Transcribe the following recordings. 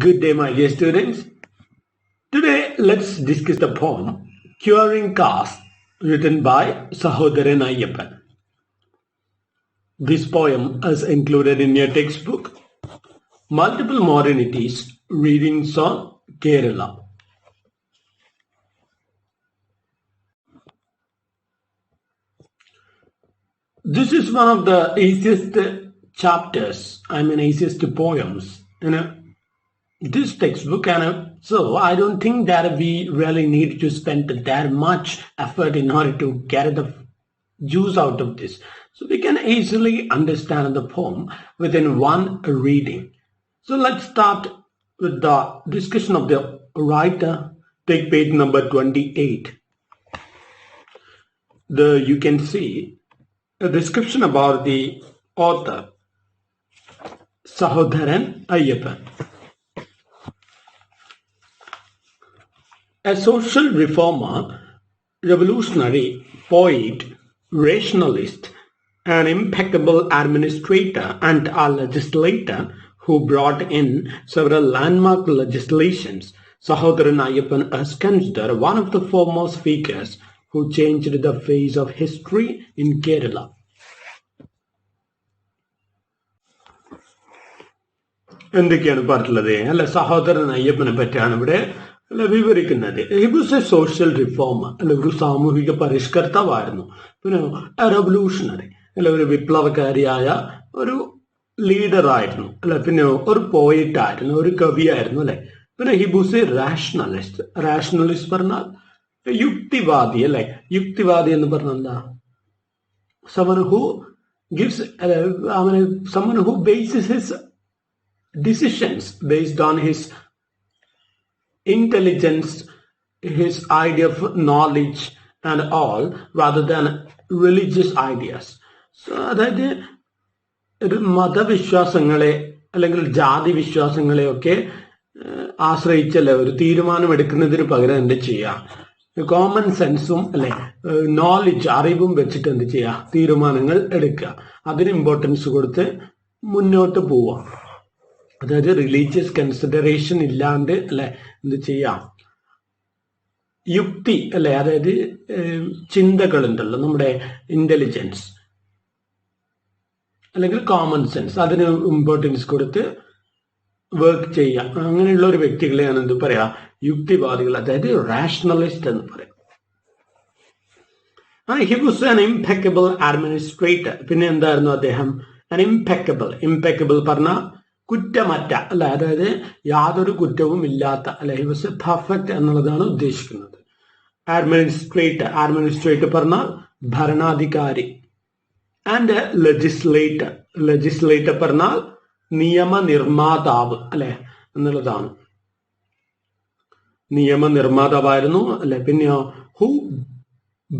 Good day, my dear students. Today, let's discuss the poem Curing Caste, written by Sahodaran Ayyappan. This poem is included in your textbook, Multiple Modernities, Readings on Kerala. This is one of the easiest easiest poems in this textbook, and so I don't think that we really need to spend that much effort in order to get the juice out of this. So we can easily understand the poem within one reading. So let's start with the discussion of the writer. Take page number 28. You can see a description about the author, Sahodaran Ayyappan. A social reformer, revolutionary, poet, rationalist, an impeccable administrator, and a legislator who brought in several landmark legislations, Sahodaran Ayyappan is considered one of the foremost figures who changed the face of history in Kerala. എന്തൊക്കെയാണ് പറഞ്ഞിട്ടുള്ളത് അല്ല സഹോദരൻ അയ്യപ്പനെ പറ്റിയാണ് ഇവിടെ വിവരിക്കുന്നത്. He was A social reformer, അല്ല ഒരു സാമൂഹിക പരിഷ്കർത്താവായിരുന്നു. പിന്നെ റെവല്യൂഷണറി, അല്ല ഒരു വിപ്ലവകാരിയായ ഒരു ലീഡർ ആയിരുന്നു, അല്ലെ പിന്നെ ഒരു പോയിറ്റ് ആയിരുന്നു, ഒരു കവിയായിരുന്നു, അല്ലെ. പിന്നെ he was A rationalist. Rationalist പറഞ്ഞാൽ യുക്തിവാദി, അല്ലെ. യുക്തിവാദി എന്ന് പറഞ്ഞാൽ എന്താ? someone who bases his decisions based on his intelligence, his idea of knowledge and all, rather than religious ideas. So അതായത് മതവിശ്വാസങ്ങളെ അല്ലെങ്കിൽ ജാതി വിശ്വാസങ്ങളെയൊക്കെ ആശ്രയിച്ചല്ലേ ഒരു തീരുമാനം എടുക്കുന്നതിന് പകരം എന്ത് ചെയ്യാം, കോമൺ സെൻസും അല്ലെ നോളജ് അറിവും വെച്ചിട്ട് എന്ത് ചെയ്യുക, തീരുമാനങ്ങൾ എടുക്കുക, അതിന് ഇമ്പോർട്ടൻസ് കൊടുത്ത് മുന്നോട്ട് പോവുക. അതായത് റിലീജിയസ് കൺസിഡറേഷൻ ഇല്ലാണ്ട് അല്ലെ എന്ത് ചെയ്യാം, യുക്തി അല്ലെ, അതായത് ചിന്തകളുണ്ടല്ലോ, നമ്മുടെ ഇന്റലിജൻസ് അല്ലെങ്കിൽ കോമൺ സെൻസ്, അതിന് ഇമ്പോർട്ടൻസ് കൊടുത്ത് വർക്ക് ചെയ്യാം. അങ്ങനെയുള്ള ഒരു വ്യക്തികളെയാണ് എന്ത് പറയാ, യുക്തിവാദികൾ, അതായത് റാഷണലിസ്റ്റ് എന്ന് പറയാം. He was an impeccable administrator. പിന്നെ എന്തായിരുന്നു അദ്ദേഹം? ആൻ ഇംപെക്കബിൾ പറഞ്ഞ കുറ്റമറ്റ, അല്ലെ, അതായത് യാതൊരു കുറ്റവും ഇല്ലാത്ത, അല്ലെ. ഹി വാസ് എ പെർഫെക്റ്റ് എന്നുള്ളതാണ് ഉദ്ദേശിക്കുന്നത്. അഡ്മിനിസ്ട്രേറ്റർ പറഞ്ഞാൽ ഭരണാധികാരി. ആൻഡ് ലെജിസ്ലേറ്റർ പറഞ്ഞാൽ നിയമനിർമ്മാതാവ്, അല്ലെ എന്നുള്ളതാണ്. നിയമനിർമ്മാതാവായിരുന്നു, അല്ലെ. പിന്നെയോ who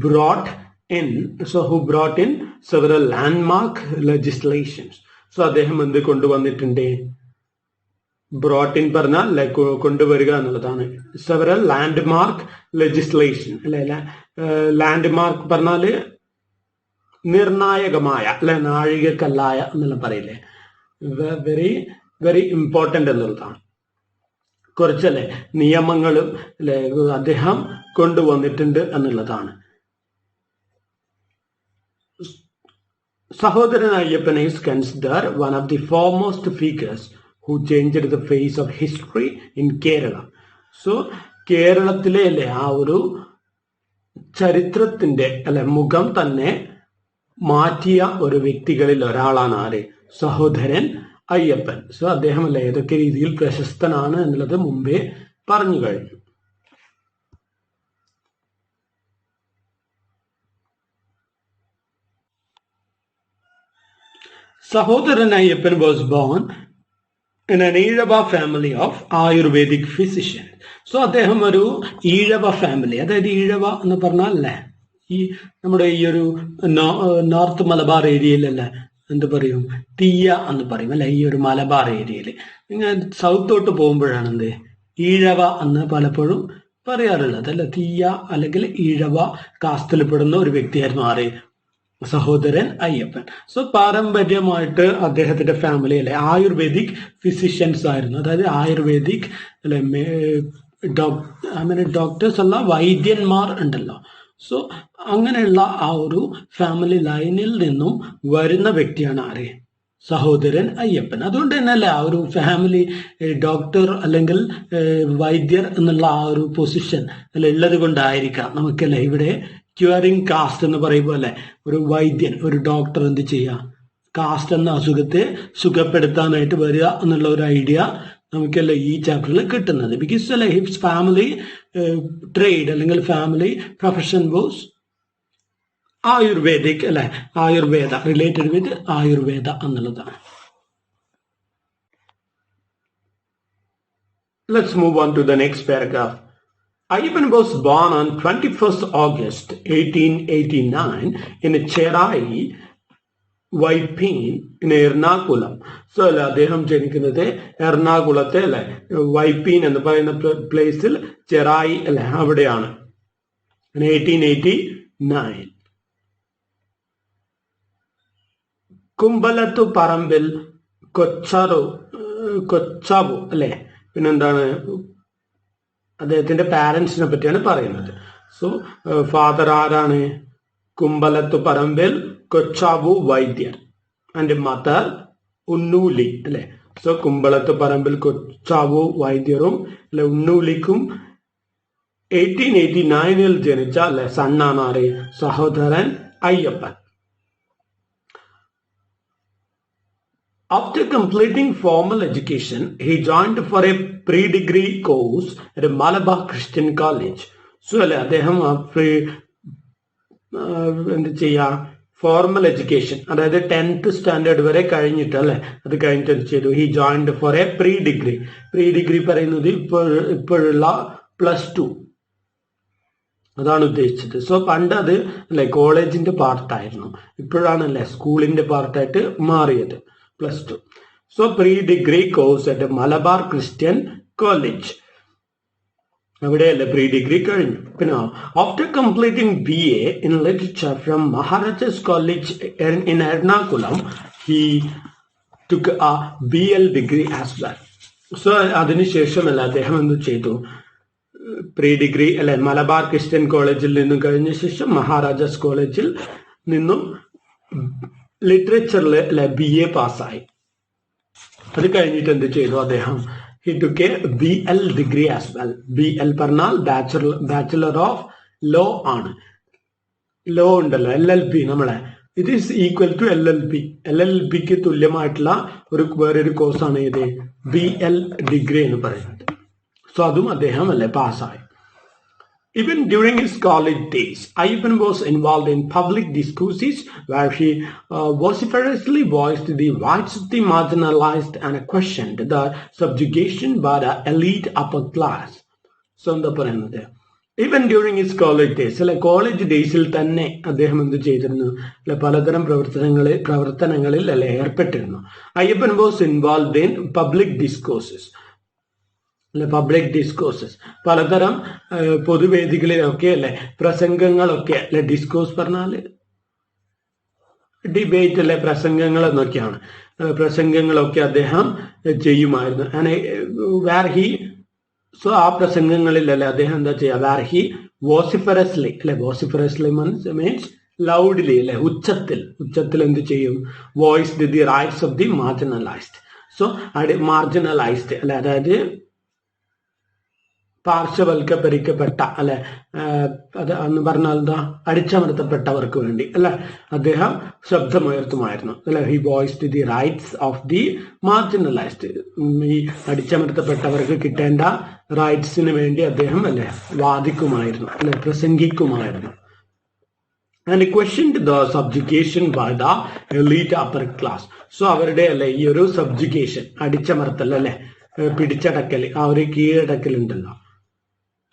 brought in several landmark legislations. So അദ്ദേഹം എന്ത് കൊണ്ടുവന്നിട്ടുണ്ട്? ബ്രോട്ട് ഇൻ പറഞ്ഞാൽ കൊണ്ടുവരിക എന്നുള്ളതാണ്. സെവറൽ ലാൻഡ്മാർക്ക് ലെജിസ്ലേഷൻ, അല്ലെ. ലാൻഡ്മാർക്ക് പറഞ്ഞാല് നിർണായകമായ, അല്ലെ, നാഴികക്കല്ലായ എന്നെല്ലാം പറയില്ലേ, വെരി വെരി ഇമ്പോർട്ടന്റ് എന്നുള്ളതാണ്. കുറച്ചല്ലേ നിയമങ്ങളും അല്ലെ അദ്ദേഹം കൊണ്ടുവന്നിട്ടുണ്ട് എന്നുള്ളതാണ്. Sahodaran Ayyappan is considered one of the foremost figures who changed the face of history in Kerala. So, കേരളത്തിലെ അല്ലെ ആ ഒരു ചരിത്രത്തിന്റെ അല്ലെ മുഖം തന്നെ മാറ്റിയ ഒരു വ്യക്തികളിൽ ഒരാളാണ് ആര്? സഹോദരൻ അയ്യപ്പൻ. സോ അദ്ദേഹം അല്ലെ ഏതൊക്കെ രീതിയിൽ പ്രശസ്തനാണ് എന്നുള്ളത് മുമ്പേ പറഞ്ഞു കഴിഞ്ഞു. Sahodaran Ayyappan was born in an Izhava family of Ayurvedic physicians. So അദ്ദേഹം ഒരു ഈഴവ ഫാമിലി, അതായത് ഈഴവ എന്ന് പറഞ്ഞാൽ അല്ലേ ഈ നമ്മുടെ ഈ ഒരു നോർത്ത് മലബാർ ഏരിയയിലല്ലേ എന്ത് പറയും, തീയ എന്ന് പറയും, അല്ലെ. ഈ ഒരു മലബാർ ഏരിയയിൽ നിങ്ങൾ സൗത്തോട്ട് പോകുമ്പോഴാണ് എന്ത് ഈഴവ എന്ന് പലപ്പോഴും പറയാറുള്ളത്, അല്ലെ. തീയ അല്ലെങ്കിൽ ഈഴവ കാസ്റ്റിൽ പെടുന്ന ഒരു വ്യക്തിയായിരുന്നു ആര്? സഹോദരൻ അയ്യപ്പൻ. സോ പാരമ്പര്യമായിട്ട് അദ്ദേഹത്തിന്റെ ഫാമിലി അല്ലെ ആയുർവേദിക് ഫിസിഷ്യൻസ് ആയിരുന്നു. അതായത് ആയുർവേദിക് അല്ലെ അങ്ങനെ ഡോക്ടേഴ്സ് അല്ല, വൈദ്യന്മാർ ഉണ്ടല്ലോ. സോ അങ്ങനെയുള്ള ആ ഒരു ഫാമിലി ലൈനിൽ നിന്നും വരുന്ന വ്യക്തിയാണ് ആര്? സഹോദരൻ അയ്യപ്പൻ. അതുകൊണ്ട് തന്നെ അല്ലേ ആ ഒരു ഫാമിലി ഡോക്ടർ അല്ലെങ്കിൽ വൈദ്യർ എന്നുള്ള ആ ഒരു പൊസിഷൻ അല്ലെ ഉള്ളത് കൊണ്ടായിരിക്കാം നമുക്കല്ലേ ഇവിടെ ക്യൂറിങ് കാസ്റ്റ് എന്ന് പറയുമ്പോൾ അല്ലെ ഒരു വൈദ്യൻ, ഒരു ഡോക്ടർ എന്ത് ചെയ്യുക, കാസ്റ്റ് എന്ന അസുഖത്തെ സുഖപ്പെടുത്താനായിട്ട് വരിക എന്നുള്ള ഒരു ഐഡിയ നമുക്കല്ലേ ഈ ചാപ്റ്ററിൽ കിട്ടുന്നത്. ബിക്കോസ് അല്ലെ ഹിസ് ഫാമിലി ട്രേഡ് അല്ലെങ്കിൽ ഫാമിലി പ്രൊഫഷൻ വാസ് ആയുർവേദിക് അല്ലെ, ആയുർവേദ, റിലേറ്റഡ് വിത്ത് ആയുർവേദ എന്നുള്ളതാണ്. Let's move on to the next paragraph. Ayyapan was born on 21st August 1889 in Cherai, Vypeen in Ernakulam. So അല്ലെ അദ്ദേഹം ജനിക്കുന്നത് എറണാകുളത്തെ അല്ലെ വൈപ്പീൻ എന്ന് പറയുന്ന പ്ലേസിൽ, ചെറായി അല്ലെ അവിടെയാണ്, 1889. കുമ്പലത്തു പറമ്പിൽ കൊച്ചാവു അല്ലെ, പിന്നെന്താണ് അദ്ദേഹത്തിന്റെ പാരന്റ്സിനെ പറ്റിയാണ് പറയുന്നത്. സോ ഫാദർ ആരാണ്? കുമ്പലത്തു പറമ്പിൽ കൊച്ചാവു വൈദ്യർ ആൻഡ് മദർ ഉണ്ണൂലി അല്ലെ. സോ കുമ്പളത്ത് പറമ്പിൽ കൊച്ചാവു വൈദ്യറും അല്ലെ ഉണ്ണൂലിക്കും 1889 ജനിച്ച അല്ലെ സണ്ണാണ് ആര്? Sahodaran Ayyappan. After completing formal education, he joined for a pre-degree course at Malabar Christian College. So അല്ലെ അദ്ദേഹം എന്ത് ചെയ്യാ, ഫോർമൽ എഡ്യൂക്കേഷൻ അതായത് 10th സ്റ്റാൻഡേർഡ് വരെ കഴിഞ്ഞിട്ട് അല്ലെ, അത് കഴിഞ്ഞിട്ട് എന്ത് ചെയ്തു? He joined for a pre degree. Pre degree പറയുന്നത് ഇപ്പോഴുള്ള +2 അതാണ് ഉദ്ദേശിച്ചത്. സോ പണ്ട് അത് അല്ലെ കോളേജിന്റെ പാർട്ടായിരുന്നു, ഇപ്പോഴാണ് അല്ലെ സ്കൂളിന്റെ പാർട്ടായിട്ട് മാറിയത്, +2. So pre degree course at Malabar Christian college, അവിടെയല്ലേ പ്രീ ഡിഗ്രി കഴിഞ്ഞു. പിന്നെ after completing BA in literature from Maharaja's college in Ernakulam, he took a BL degree as well. So അതിനുശേഷമല്ല അദ്ദേഹം എന്ത് ചെയ്തു? പ്രീ ഡിഗ്രി അല്ലെ മലബാർ ക്രിസ്ത്യൻ കോളേജിൽ നിന്നും കഴിഞ്ഞ ശേഷം മഹാരാജാസ് കോളേജിൽ നിന്നും ലിറ്ററേച്ചറിൽ അല്ലെ BA പാസ്സായി. അത് കഴിഞ്ഞിട്ട് എന്ത് ചെയ്തു അദ്ദേഹം? He took a BL degree as well. BL പറഞ്ഞാൽ ബാച്ചുലർ ഓഫ് ലോ ആണ്. ലോ ഉണ്ടല്ലോ, LLB, നമ്മളെ it is equal to LLB. LLBക്ക് തുല്യമായിട്ടുള്ള വേറൊരു കോഴ്സാണ് ഇത് BL ഡിഗ്രി എന്ന് പറയുന്നത്. സോ അതും അദ്ദേഹം അല്ലെ പാസ്സായി. Even during his college days, Ayyapan was involved in public discourses where he vociferously voiced the rights of the marginalized and questioned the subjugation by the elite upper class. So, എന്താ പറയുന്നത്? Even during his college days, അല്ലെ college ഡേയ്സിൽ തന്നെ അദ്ദേഹം എന്ത് ചെയ്തിരുന്നു? അല്ലെ പലതരം പ്രവർത്തനങ്ങളിൽ അല്ലെ ഏർപ്പെട്ടിരുന്നു. Ayyapan was involved in public discourses. Public discourses, പലതരം പൊതുവേദികളിലൊക്കെ അല്ലെ പ്രസംഗങ്ങളൊക്കെ അല്ലെ, ഡിസ്കോഴ്സ് പറഞ്ഞാല് ഡിബേറ്റ് അല്ലെ, പ്രസംഗങ്ങൾ എന്നൊക്കെയാണ്. പ്രസംഗങ്ങളൊക്കെ അദ്ദേഹം ചെയ്യുമായിരുന്നു. വേർ ഹി, സോ ആ പ്രസംഗങ്ങളിൽ അല്ലെ അദ്ദേഹം എന്താ ചെയ്യുക? വേർ ഹി വോസിഫറസ്ലി അല്ലെ, വോസിഫറസ്ലി മീൻസ് ലൗഡ്ലി അല്ലെ, ഉച്ചത്തിൽ എന്ത് ചെയ്യും? Voice the rights of the marginalised. So marginalised അല്ലെ, അതായത് പാർശ്വവൽക്കരിക്കപ്പെട്ട അല്ലെ, അത് എന്ന് പറഞ്ഞാൽ എന്താ? അടിച്ചമർത്തപ്പെട്ടവർക്ക് വേണ്ടി അല്ലെ അദ്ദേഹം ശബ്ദമുയർത്തുമായിരുന്നു അല്ലെ. He voiced the rights of the marginalised. ഈ അടിച്ചമർത്തപ്പെട്ടവർക്ക് കിട്ടേണ്ട റൈറ്റ്സിന് വേണ്ടി അദ്ദേഹം അല്ലെ വാദിക്കുമായിരുന്നു അല്ലെ, പ്രസംഗിക്കുമായിരുന്നു. And questioned the subjugation by the elite upper class. So അവരുടെ അല്ലെ ഈ ഒരു സബ്ജുഗേഷൻ, അടിച്ചമർത്തൽ അല്ലെ, പിടിച്ചടക്കൽ, ആ ഒരു കീഴടക്കൽ ഉണ്ടല്ലോ,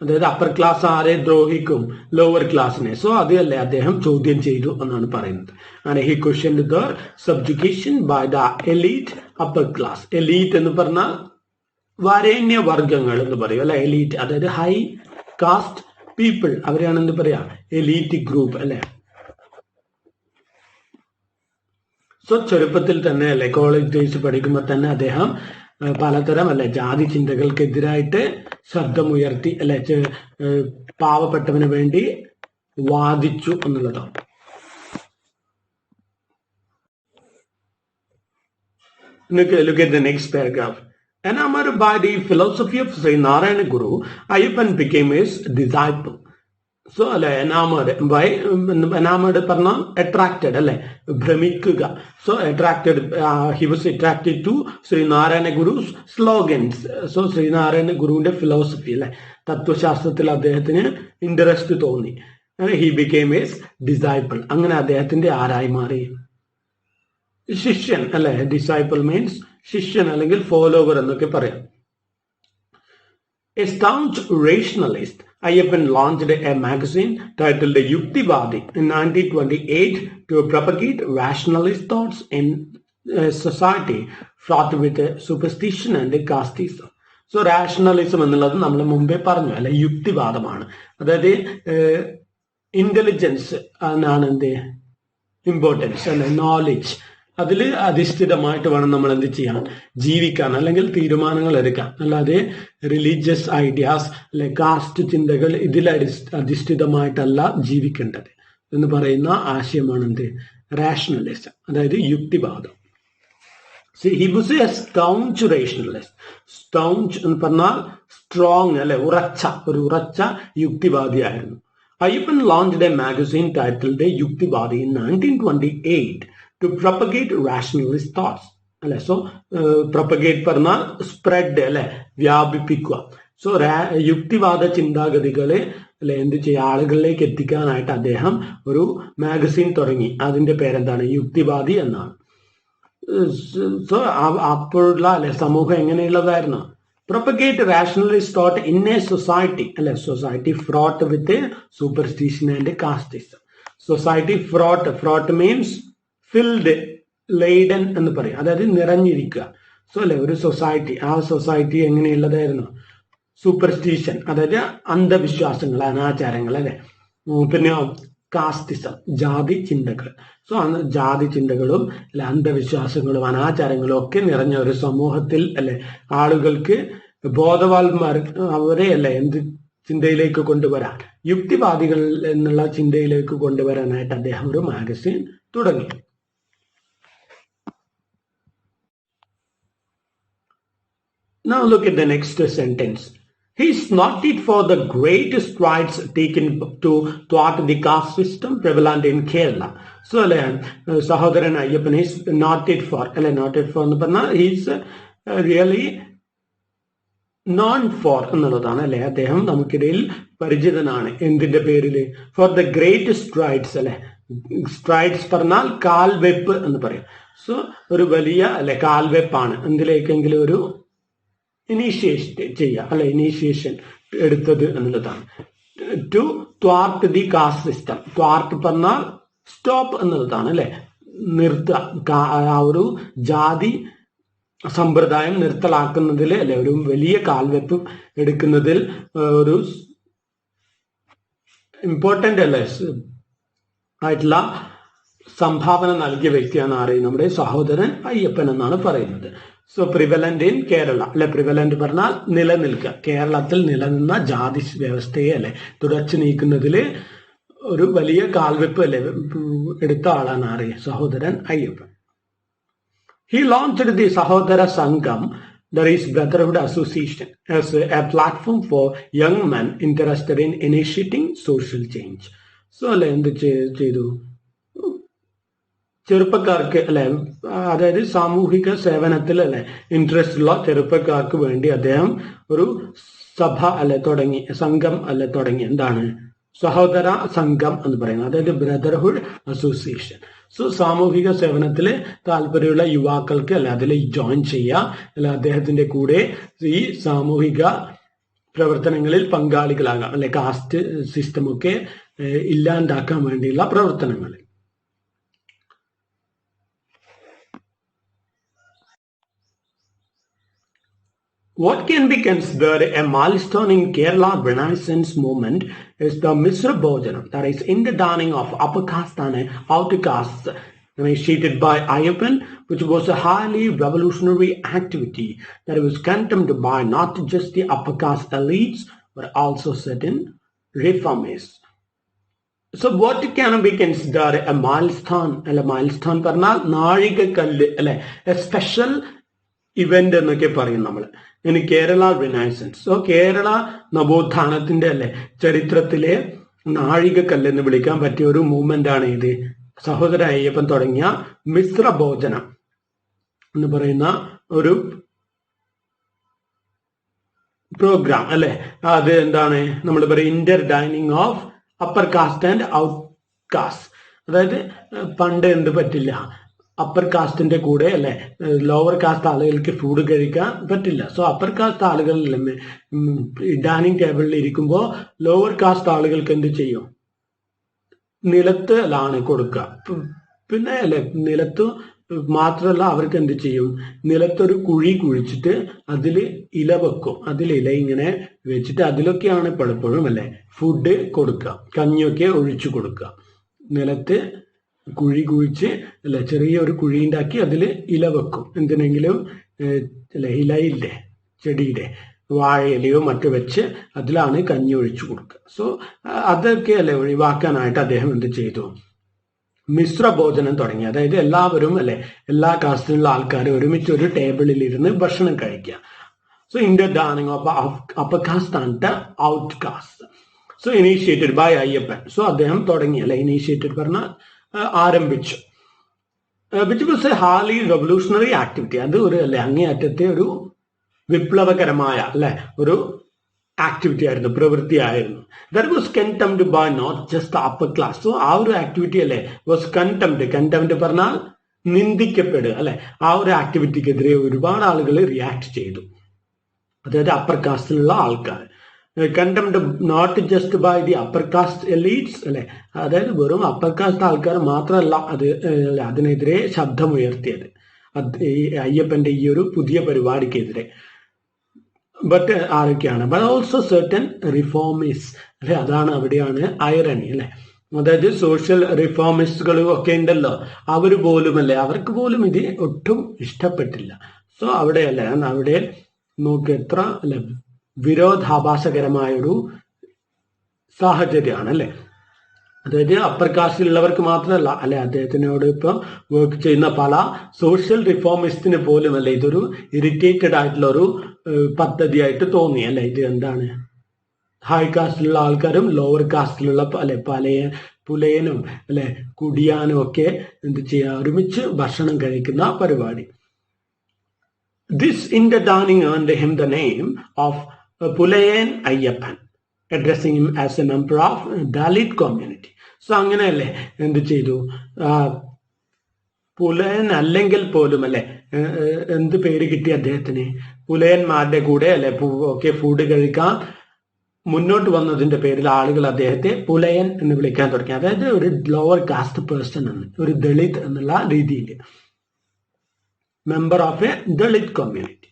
അതായത് അപ്പർ ക്ലാസ് ആരെ ദ്രോഹിക്കും? ലോവർ ക്ലാസിനെ. സോ അത് അല്ലേ അദ്ദേഹം ചോദ്യം ചെയ്തു എന്നാണ് പറയുന്നത്. And he questioned the subjugation by the elite upper class. Elite എന്ന് പറഞ്ഞാൽ വരേണ്യ വർഗങ്ങൾ എന്ന് പറയും അല്ലെ. എലീറ്റ് അതായത് ഹൈ കാസ്റ്റ് പീപ്പിൾ, അവരെയാണ് എന്ത് പറയാ? എലീറ്റ് ഗ്രൂപ്പ് അല്ലെ. സോ ചെറുപ്പത്തിൽ തന്നെ അല്ലെ കോളേജ് ഡേയ്സ് പഠിക്കുമ്പോൾ തന്നെ അദ്ദേഹം പലതരം അല്ലെ ജാതി ചിന്തകൾക്കെതിരായിട്ട് ശബ്ദമുയർത്തി അല്ലെ പാവപ്പെട്ടവന് വേണ്ടി വാദിച്ചു എന്നുള്ളതാണ്. Look at the next paragraph. Enamored by the philosophy of Sri Narayana Guru, Ayyappan became his disciple. So, enamored പറഞ്ഞാൽ attracted അല്ലെ ഭ്രമിക്കുക. So he was attracted to Sri Narayana Guru's slogans. So Sri Narayana Guruവിന്റെ philosophy അല്ലെ തത്വശാസ്ത്രത്തിൽ അദ്ദേഹത്തിന് interest തോന്നി. He became his disciple. അങ്ങനെ അദ്ദേഹത്തിന്റെ ആരായി മാറി. ശിഷ്യൻ അല്ലെ ഡിസൈപ്പിൾ മീൻസ് ശിഷ്യൻ അല്ലെങ്കിൽ ഫോളോവർ എന്നൊക്കെ പറയാം. A staunch rationalist, Ayyappan launched a magazine titled Yuktivadi in 1928 to propagate rationalist thoughts in a society fraught with superstition and casteism. So rationalism എന്നുള്ളത് നമ്മൾ മുമ്പേ പറഞ്ഞു അല്ലെ യുക്തിവാദമാണ്. അതായത് ഇന്റലിജൻസ് ആണ് എന്ത് ഇമ്പോർട്ടൻസ് അല്ലെ നോളജ്, അതിൽ അധിഷ്ഠിതമായിട്ട് വേണം നമ്മൾ എന്ത് ചെയ്യാൻ ജീവിക്കാൻ അല്ലെങ്കിൽ തീരുമാനങ്ങൾ എടുക്കാൻ. അല്ലാതെ റിലീജിയസ് ഐഡിയാസ് അല്ലെ കാസ്റ്റ് ചിന്തകൾ ഇതിൽ അധിഷ്ഠിതമായിട്ടല്ല ജീവിക്കേണ്ടത് എന്ന് പറയുന്ന ആശയമാണ് എന്ത് റാഷണലിസം, അതായത് യുക്തിവാദം. he was a staunch rationalist. staunch എന്ന് പറഞ്ഞാൽ സ്ട്രോങ് അല്ലെ ഒരു ഉറച്ച യുക്തിവാദിയായിരുന്നു. Ayyappan launched a magazine titled Yuktivadi in 1928 to propagate rationalist thoughts. അല്ലെ സോ പ്രൊപ്പഗേറ്റ് പറഞ്ഞാൽ സ്പ്രെഡ് അല്ലെ വ്യാപിപ്പിക്കുക. സോ യുക്തിവാദ ചിന്താഗതികളെ അല്ലെ എന്ത് ചെയ്യുക ആളുകളിലേക്ക് എത്തിക്കാനായിട്ട് അദ്ദേഹം ഒരു മാഗസിൻ തുടങ്ങി. അതിന്റെ പേരെന്താണ് യുക്തിവാദി എന്നാണ്. സോ അപ്പോഴുള്ള അല്ലെ സമൂഹം എങ്ങനെയുള്ളതായിരുന്നു? propagate rationalist thought in a society അല്ലെ society fraught with superstition and casteism. society fraught means filled, laden എന്ന് പറയും, അതായത് നിറഞ്ഞിരിക്കുക. സോ അല്ലെ ഒരു സൊസൈറ്റി, ആ സൊസൈറ്റി എങ്ങനെയുള്ളതായിരുന്നു? സൂപ്പർസ്റ്റിഷൻ അതായത് അന്ധവിശ്വാസങ്ങൾ, അനാചാരങ്ങൾ അല്ലെ. പിന്നെ കാസ്റ്റിസം ജാതി ചിന്തകൾ. സോ ജാതി ചിന്തകളും അല്ലെ അന്ധവിശ്വാസങ്ങളും അനാചാരങ്ങളും ഒക്കെ നിറഞ്ഞ ഒരു സമൂഹത്തിൽ അല്ലെ ആളുകൾക്ക് ബോധവാന്മാർ അവരെ അല്ലെ എന്ത് ചിന്തയിലേക്ക് കൊണ്ടുവരാൻ, യുക്തിവാദികൾ എന്നുള്ള ചിന്തയിലേക്ക് കൊണ്ടുവരാനായിട്ട് അദ്ദേഹം ഒരു മാഗസിൻ തുടങ്ങി. Now look at the next sentence. He is noted for the great strides taken to thwart the caste system prevalent in Kerala. So, Sahodaran Ayyappan is noted for എന്ന് പറഞ്ഞാൽ he is really known for എന്നുള്ളതാണ് അല്ലെ. അദ്ദേഹം നമുക്കിടയിൽ പരിചിതനാണ്. എന്തിന്റെ പേരില്? For the great strides അല്ലെ. Strides പറഞ്ഞാൽ കാൽവെപ്പ് എന്ന് പറയും. സോ ഒരു വലിയ അല്ലെ കാൽവെപ്പാണ് എന്തിലേക്കെങ്കിലും ഒരു ഇനീഷ്യേഷൻ ചെയ്യുക അല്ലെ, ഇനീഷ്യേഷൻ എടുത്തത് എന്നുള്ളതാണ്. To thwart the caste system. Thwart പറഞ്ഞാൽ സ്റ്റോപ്പ് എന്നുള്ളതാണ് അല്ലെ, നിർത്തുക. ആ ഒരു ജാതി സമ്പ്രദായം നിർത്തലാക്കുന്നതിൽ അല്ലെ ഒരു വലിയ കാൽവെപ്പ് എടുക്കുന്നതിൽ ഒരു ഇമ്പോർട്ടൻ്റ് അല്ലെ ആയിട്ടുള്ള സംഭാവന നൽകിയ വ്യക്തിയാണ് ആര്? നമ്മുടെ സഹോദരൻ അയ്യപ്പൻ എന്നാണ് പറയുന്നത്. സോ പ്രിവലന്റ് ഇൻ കേരള അല്ലെ. പ്രിവലന്റ് പറഞ്ഞാൽ നിലനിൽക്കുക. കേരളത്തിൽ നിലനിന്ന ജാതി വ്യവസ്ഥയെ അല്ലെ തുടച്ചു നീക്കുന്നതില് ഒരു വലിയ കാൽവെപ്പ് അല്ലെ എടുത്ത ആളാണ് ആര്? Sahodaran Ayyappan. He launched the Sahodara Sangam, that is Brotherhood Association, as a platform for young men interested in initiating social change. So അല്ലെ എന്ത് ചെയ്തു? ചെറുപ്പക്കാർക്ക് അല്ലെ, അതായത് സാമൂഹിക സേവനത്തിൽ അല്ലെ ഇൻട്രസ്റ്റ് ഉള്ള ചെറുപ്പക്കാർക്ക് വേണ്ടി അദ്ദേഹം ഒരു സഭ അല്ലെ തുടങ്ങി, സംഘം അല്ലെ തുടങ്ങി. എന്താണ്? സഹോദര സംഘം എന്ന് പറയുന്നത്, അതായത് ബ്രദർഹുഡ് അസോസിയേഷൻ. സോ സാമൂഹിക സേവനത്തില് താല്പര്യമുള്ള യുവാക്കൾക്ക് അല്ലെ അതിൽ ജോയിൻ ചെയ്യുക അല്ലെ, അദ്ദേഹത്തിന്റെ കൂടെ ഈ സാമൂഹിക പ്രവർത്തനങ്ങളിൽ പങ്കാളികളാകാം അല്ലെ, കാസ്റ്റ് സിസ്റ്റം ഒക്കെ ഇല്ലാണ്ടാക്കാൻ വേണ്ടിയുള്ള പ്രവർത്തനങ്ങൾ. What can be considered a milestone in Kerala Renaissance movement is the Misra Bhojanam, that is in the dawning of upper caste and outer caste initiated by Ayyappan, which was a highly revolutionary activity that was condemned by not just the upper caste elites but also certain reformists. So what can be considered a milestone? അല്ലെ milestone പറഞ്ഞാൽ നാഴികക്കല്ല് അല്ലെ a special event എന്നൊക്കെ പറയും നമ്മൾ in Kerala renaissance. So Kerala നവോത്ഥാനത്തിന്റെ അല്ലെ ചരിത്രത്തിലെ നാഴികക്കല്ല് എന്ന് വിളിക്കാൻ പറ്റിയ ഒരു മൂവ്മെന്റ് ആണ് ഇത്. സഹോദര അയ്യപ്പൻ തുടങ്ങിയ മിശ്ര ഭോജനം എന്ന് പറയുന്ന ഒരു പ്രോഗ്രാം അല്ലെ. അത് എന്താണ് നമ്മൾ പറയും inter dining of upper caste and out caste. അതായത് പണ്ട് എന്ത് പറ്റില്ല, അപ്പർ കാസ്റ്റിന്റെ കൂടെ അല്ലെ ലോവർ കാസ്റ്റ് ആളുകൾക്ക് ഫുഡ് കഴിക്കാൻ പറ്റില്ല. സോ അപ്പർ കാസ്റ്റ് ആളുകൾ ഡൈനിങ് ടേബിളിൽ ഇരിക്കുമ്പോൾ ലോവർ കാസ്റ്റ് ആളുകൾക്ക് എന്ത് ചെയ്യും, നിലത്തിലാണ് കൊടുക്കുക. പിന്നെ അല്ലെ നിലത്ത് മാത്രമല്ല അവർക്ക് എന്ത് ചെയ്യും, നിലത്തൊരു കുഴി കുഴിച്ചിട്ട് അതിൽ ഇല വെക്കും. അതിൽ ഇല ഇങ്ങനെ വെച്ചിട്ട് അതിലൊക്കെയാണ് പലപ്പോഴും അല്ലെ ഫുഡ് കൊടുക്കുക, കഞ്ഞിയൊക്കെ ഒഴിച്ചു കൊടുക്കുക. നിലത്ത് കുഴി കുഴിച്ച് അല്ലെ ചെറിയൊരു കുഴി ഉണ്ടാക്കി അതിൽ ഇല വെക്കും. എന്തിനെങ്കിലും അല്ലെ ഇലയില്ലേ ചെടിയുടെ വാഴയിലയോ മറ്റോ വെച്ച് അതിലാണ് കഞ്ഞി ഒഴിച്ചു കൊടുക്കുക. സോ അതൊക്കെ അല്ലെ ഒഴിവാക്കാനായിട്ട് അദ്ദേഹം എന്ത് ചെയ്തു, മിശ്ര ഭോജനം തുടങ്ങി. അതായത് എല്ലാവരും അല്ലെ എല്ലാ കാസ്റ്റിലുള്ള ആൾക്കാർ ഒരുമിച്ച് ഒരു ടേബിളിൽ ഇരുന്ന് ഭക്ഷണം കഴിക്കുക. So inter dining of upper caste and out caste. So initiated by Ayyappan. So അദ്ദേഹം തുടങ്ങി അല്ലെ, ഇനീഷ്യേറ്റഡ് പറഞ്ഞാൽ ആരംഭിച്ചു. വിച്ച് വാസ് എ ഹാർലി റെവല്യൂഷണറി ആക്ടിവിറ്റി. അത് ഒരു അല്ലെ അങ്ങേയറ്റത്തെ ഒരു വിപ്ലവകരമായ അല്ലെ ഒരു ആക്ടിവിറ്റി ആയിരുന്നു, പ്രവൃത്തിയായിരുന്നു. That was condemned by not just upper class. So ആ ഒരു ആക്ടിവിറ്റി അല്ലെ വാസ് കണ്ടംപ്ഡ് പറഞ്ഞാൽ നിന്ദിക്കപ്പെടുക അല്ലെ. ആ ഒരു ആക്ടിവിറ്റിക്കെതിരെ ഒരുപാട് ആളുകൾ റിയാക്ട് ചെയ്തു, അതായത് അപ്പർ കാസ്റ്റിലുള്ള ആൾക്കാർ. Condemned not just by the upper caste elites അല്ലെ, അതായത് വെറും അപ്പർ കാസ്റ്റ് ആൾക്കാർ മാത്രമല്ല അതിനെതിരെ ശബ്ദമുയർത്തിയത് ഈ അയ്യപ്പന്റെ ഈ ഒരു പുതിയ പരിപാടിക്കെതിരെ. ബട്ട് ആരൊക്കെയാണ്, ബട്ട് ഓൾസോ സെർട്ടൻ റിഫോമിസ്റ്റ് അല്ലെ. അതാണ് അവിടെയാണ് ഐറണി അല്ലെ. അതായത് സോഷ്യൽ റിഫോമിസ്റ്റുകളും ഒക്കെ ഉണ്ടല്ലോ, അവർ പോലും അല്ലെ, അവർക്ക് പോലും ഇത് ഒട്ടും ഇഷ്ടപ്പെട്ടില്ല. സോ അവിടെ അല്ലെ, അവിടെ നോക്ക് എത്ര അല്ലെ വിരോധാഭാസകരമായൊരു സാഹചര്യമാണ് അല്ലെ. അതായത് അപ്പർ കാസ്റ്റിലുള്ളവർക്ക് മാത്രമല്ല അല്ലെ, അദ്ദേഹത്തിനോട് ഇപ്പം വർക്ക് ചെയ്യുന്ന പല സോഷ്യൽ റിഫോമിസ്റ്റിന് പോലും അല്ലെ ഇതൊരു ഇറിറ്റേറ്റഡ് ആയിട്ടുള്ള ഒരു പദ്ധതിയായിട്ട് തോന്നി അല്ലെ. ഇത് എന്താണ്, ഹൈ കാസ്റ്റിലുള്ള ആൾക്കാരും ലോവർ കാസ്റ്റിലുള്ള അല്ലെ പുലയനും അല്ലെ കുടിയാനും ഒക്കെ എന്ത് ചെയ്യുക, ഒരുമിച്ച് ഭക്ഷണം കഴിക്കുന്ന പരിപാടി. This Inter dining earned him the name of Pulayan Ayyappan, addressing him as a member of Dalit community. So അങ്ങനെയല്ലേ എന്ത് ചെയ്തു, പുലയൻ അല്ലെങ്കിൽ പോലും അല്ലെ എന്ത് പേര് കിട്ടി അദ്ദേഹത്തിന്, പുലയന്മാരുടെ കൂടെ അല്ലെ ഒക്കെ ഫുഡ് കഴിക്കാൻ മുന്നോട്ട് വന്നതിന്റെ പേരിൽ ആളുകൾ അദ്ദേഹത്തെ പുലയൻ എന്ന് വിളിക്കാൻ തുടങ്ങി. അതായത് ഒരു ലോവർ കാസ്റ്റ് പേഴ്സൺ എന്ന്, ഒരു ദളിത് എന്നുള്ള രീതിയിൽ, member of A Dalit community.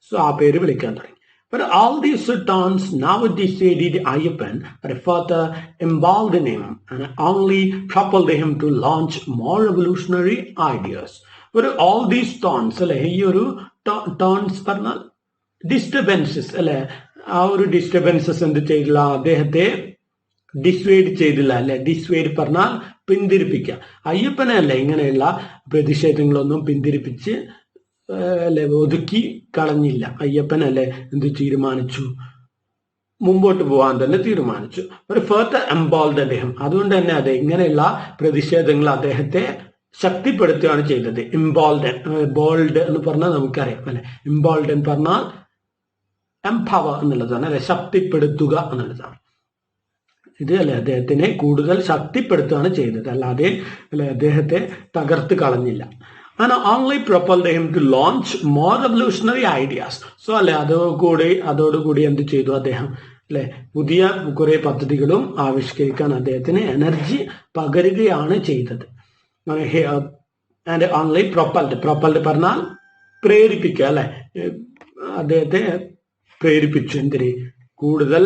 So ആ പേര് വിളിക്കാൻ തുടങ്ങി. But all these sultans now decided Ayyappan further emboldened him and only propelled him to launch more revolutionary ideas. But all these taunts, അല്ലെ ഈ ഒരു taunts പറഞ്ഞാൽ ഡിസ്റ്റർബൻസസ് അല്ലെ, ആ ഒരു ഡിസ്റ്റർബൻസസ് എന്ത് ചെയ്തില്ല, അദ്ദേഹത്തെ ഡിസ്വേഡ് ചെയ്തില്ല അല്ലെ. ഡിസ്വേഡ് പറഞ്ഞാൽ പിന്തിരിപ്പിക്കുക. അയ്യപ്പനെ അല്ലെ ഇങ്ങനെയുള്ള പ്രതിഷേധങ്ങളൊന്നും പിന്തിരിപ്പിച്ച് അല്ലെ ഒതുക്കി കളഞ്ഞില്ല. അയ്യപ്പൻ അല്ലെ എന്ത് തീരുമാനിച്ചു, മുമ്പോട്ട് പോകാൻ തന്നെ തീരുമാനിച്ചു. ഒരു ഫർദർ എംബോൾഡ് അദ്ദേഹം. അതുകൊണ്ട് തന്നെ അതെ ഇങ്ങനെയുള്ള പ്രതിഷേധങ്ങൾ അദ്ദേഹത്തെ ശക്തിപ്പെടുത്തുകയാണ് ചെയ്തത്. ഇംബോൾഡൻ, ബോൾഡ് എന്ന് പറഞ്ഞാൽ നമുക്കറിയാം അല്ലെ. ഇംബോൾഡൻ പറഞ്ഞാൽ എംപവർ എന്നുള്ളതാണ് അല്ലെ, ശക്തിപ്പെടുത്തുക എന്നുള്ളതാണ്. ഇത് അല്ലെ അദ്ദേഹത്തിനെ കൂടുതൽ ശക്തിപ്പെടുത്തുകയാണ് ചെയ്തത്, അല്ലാതെ അല്ലെ അദ്ദേഹത്തെ തകർത്ത് കളഞ്ഞില്ല. And only propelled him to launch more revolutionary ideas. So അല്ലെ അതോടുകൂടി എന്ത് ചെയ്തു അദ്ദേഹം അല്ലെ, പുതിയ കുറെ പദ്ധതികളും ആവിഷ്കരിക്കാൻ അദ്ദേഹത്തിന് എനർജി പകരുകയാണ് ചെയ്തത്. ആൻഡ് ഓൺലി പ്രൊപ്പൽഡ് പറഞ്ഞാൽ പ്രേരിപ്പിക്കുക അല്ലെ, അദ്ദേഹത്തെ പ്രേരിപ്പിച്ചു എന്തിന്, കൂടുതൽ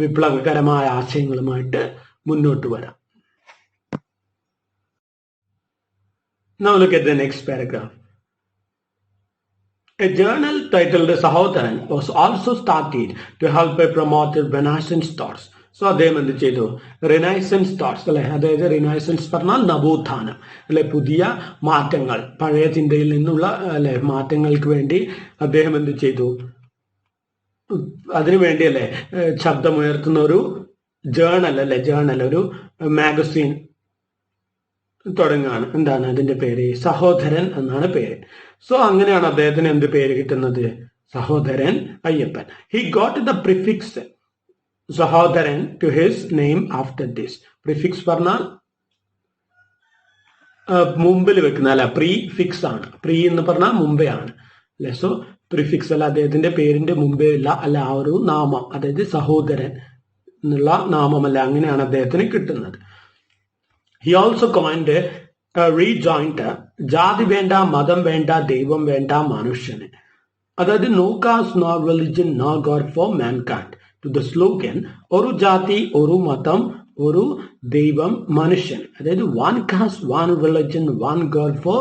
വിപ്ലവകരമായ ആശയങ്ങളുമായിട്ട് മുന്നോട്ട് വരാം. Now look at the next paragraph. A journal titled Sahodaran was also started to help promote Renaissance thoughts. So അദ്ദേഹം എന്ത് ചെയ്തു? റിനൈസൻസ് തോട്ട്സ് അല്ലെ, അതായത് റിനൈസൻസ് പറഞ്ഞാൽ നവോത്ഥാനം അല്ലെ, പുതിയ മാറ്റങ്ങൾ, പഴയ ചിന്തയിൽ നിന്നുള്ള അല്ലെ മാറ്റങ്ങൾക്ക് വേണ്ടി അദ്ദേഹം എന്ത് ചെയ്തു? അതിനുവേണ്ടി അല്ലെ ശബ്ദമുയർത്തുന്ന ഒരു ജേണൽ ഒരു മാഗസീൻ തുടങ്ങുകയാണ്. എന്താണ് അതിന്റെ പേര്? സഹോദരൻ എന്നാണ് പേര്. സോ അങ്ങനെയാണ് അദ്ദേഹത്തിന് എന്ത് പേര് കിട്ടുന്നത്? Sahodaran Ayyappan. He got the prefix Sahodaran to his name after this. Prefix പറഞ്ഞാൽ മുമ്പിൽ വെക്കുന്ന അല്ല, പ്രീഫിക്സ് ആണ്. പ്രീ എന്ന് പറഞ്ഞാൽ മുമ്പേ ആണ് അല്ലെ. സോ പ്രിഫിക്സ് അല്ല, അദ്ദേഹത്തിന്റെ പേരിന്റെ മുമ്പേ ഇല്ല അല്ല, ആ ഒരു നാമം, അതായത് സഹോദരൻ എന്നുള്ള നാമമല്ല, അങ്ങനെയാണ് അദ്ദേഹത്തിന് കിട്ടുന്നത്. He also coined a rejoinder, ജാതി വേണ്ട, മതം വേണ്ട, ദൈവം വേണ്ട, മനുഷ്യന്. അതായത് no caste, no religion, no God for mankind. To the slogan, ഒരു ജാതി, ഒരു മതം, ഒരു ദൈവം, മനുഷ്യൻ. അതായത് one caste, one religion, one God for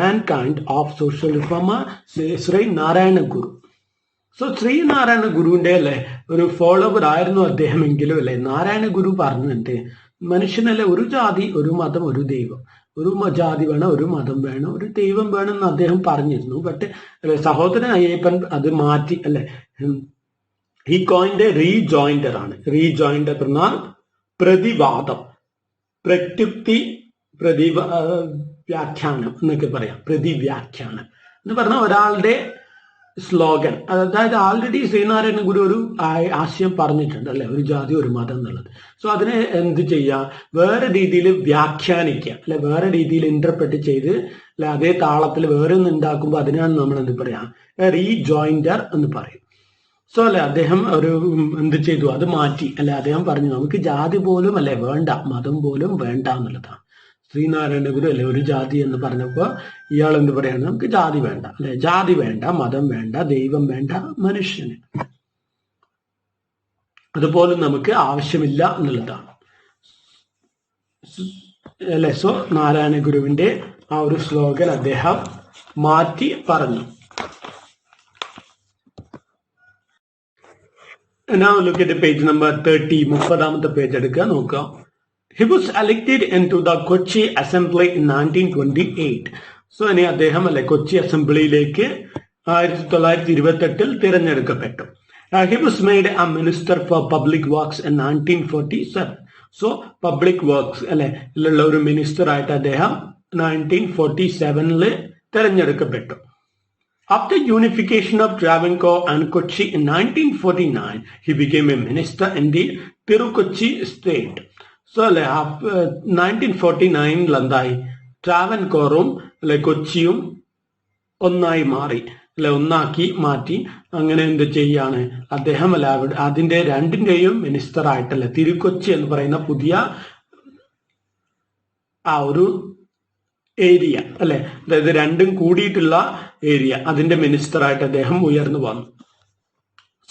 mankind of social reformer Shri Narayana Guru. So Sreenarayana ഗുരുവിന്റെ അല്ലെ ഒരു ഫോളോവർ ആയിരുന്നു അദ്ദേഹം എങ്കിലും അല്ലെ, നാരായണ ഗുരു പറഞ്ഞിട്ട് മനുഷ്യനല്ലേ ഒരു ജാതി, ഒരു മതം, ഒരു ദൈവം, ഒരു ജാതി വേണം, ഒരു മതം വേണം, ഒരു ദൈവം വേണം എന്ന് അദ്ദേഹം പറഞ്ഞിരുന്നു. ബട്ട് സഹോദരൻ അയ്യപ്പൻ അത് മാറ്റി അല്ലെ. ഈ കോയിന്റെ റീജോയിന്റർ ആണ്. റീജോയിന്റർ പറഞ്ഞാൽ പ്രതിവാദം, പ്രത്യുക്തി, വ്യാഖ്യാനം എന്നൊക്കെ പറയാം. പ്രതിവ്യാഖ്യാനം എന്ന് പറഞ്ഞാൽ ഒരാളുടെ സ്ലോഗൻ, അതായത് ആൾറെഡി ശ്രീനാരായണ ഗുരു ഒരു ആശയം പറഞ്ഞിട്ടുണ്ട് അല്ലെ, ഒരു ജാതി ഒരു മതം എന്നുള്ളത്. സോ അതിനെ എന്ത് ചെയ്യാം? വേറെ രീതിയിൽ വ്യാഖ്യാനിക്കുക അല്ലെ, വേറെ രീതിയിൽ ഇന്റർപ്രറ്റ് ചെയ്ത് അല്ലെ, അതേ താളത്തിൽ വേറെ ഒന്ന് ഉണ്ടാക്കുമ്പോൾ അതിനാണ് നമ്മൾ എന്ത് പറയാം? റീജോയിന്റർ എന്ന് പറയും. സോ അല്ലെ അദ്ദേഹം ഒരു എന്ത് ചെയ്തു? അത് മാറ്റി അല്ലെ. അദ്ദേഹം പറഞ്ഞു നമുക്ക് ജാതി പോലും അല്ലെ വേണ്ട, മതം പോലും വേണ്ട എന്നുള്ളതാണ്. ശ്രീനാരായണ ഗുരു അല്ലെ ഒരു ജാതി എന്ന് പറഞ്ഞപ്പോ ഇയാൾ എന്ത് പറയാണ്? നമുക്ക് ജാതി വേണ്ട അല്ലെ, ജാതി വേണ്ട, മതം വേണ്ട, ദൈവം വേണ്ട, മനുഷ്യന് അതുപോലും നമുക്ക് ആവശ്യമില്ല എന്നുള്ളതാണ് അല്ലെ. സോ നാരായണ ഗുരുവിന്റെ ആ ഒരു സ്ലോഗൻ അദ്ദേഹം മാറ്റി പറഞ്ഞു. Now look at the page number 30. 30th page എടുക്കുക, നോക്കുക. He was elected into the Kochi Assembly in 1928. So ഇനി അദ്ദേഹം അല്ലെ കൊച്ചി അസംബ്ലിയിലേക്ക് 1928 തിരഞ്ഞെടുക്കപ്പെട്ടു. He was made a minister for public works in 1947. So public works അല്ലെ ഉള്ള ഒരു മിനിസ്റ്റർ ആയിട്ട് അദ്ദേഹം 1947 തിരഞ്ഞെടുക്കപ്പെട്ടു. After unification of Travancore and Kochi in 1949, he became a minister in the Tirukochi state. So അല്ലെ 1949 എന്തായി? ട്രാവൻകോറും അല്ലെ കൊച്ചിയും ഒന്നായി മാറി അല്ലെ, ഒന്നാക്കി മാറ്റി. അങ്ങനെ എന്ത് ചെയ്യാണ് അദ്ദേഹം അല്ലെ അതിന്റെ രണ്ടിന്റെയും മിനിസ്റ്റർ ആയിട്ടല്ലേ, തിരുക്കൊച്ചി എന്ന് പറയുന്ന പുതിയ ആ ഒരു ഏരിയ അല്ലെ, അതായത് രണ്ടും കൂടിയിട്ടുള്ള ഏരിയ, അതിന്റെ മിനിസ്റ്റർ ആയിട്ട് അദ്ദേഹം ഉയർന്നു വന്നു.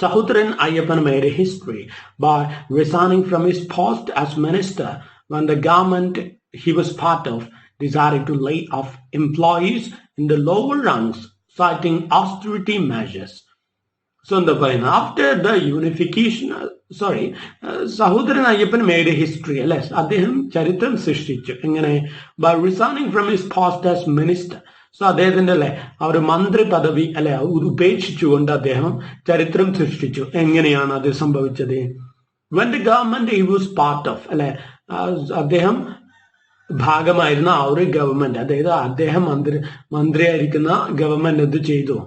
Sahodaran Ayyappan made a history by resigning from his post as minister when the government he was part of decided to lay off employees in the lower ranks, citing austerity measures. So, after the unification, Sahodaran Ayyappan made a history. അദ്ദേഹം ചരിത്രം സൃഷ്ടിച്ചു. എങ്ങനെ? By resigning from his post as minister. So അദ്ദേഹത്തിന്റെ അല്ലെ ആ ഒരു മന്ത്രി പദവി അല്ലെ ഉപേക്ഷിച്ചുകൊണ്ട് അദ്ദേഹം ചരിത്രം സൃഷ്ടിച്ചു. എങ്ങനെയാണ് അത് സംഭവിച്ചത്? When the government he was part of അല്ലെ, അദ്ദേഹം ഭാഗമായിരുന്ന ആ ഒരു ഗവൺമെന്റ്, അതായത് അദ്ദേഹം മന്ത്രിയായിരിക്കുന്ന ഗവൺമെന്റ് എന്ത് ചെയ്തു?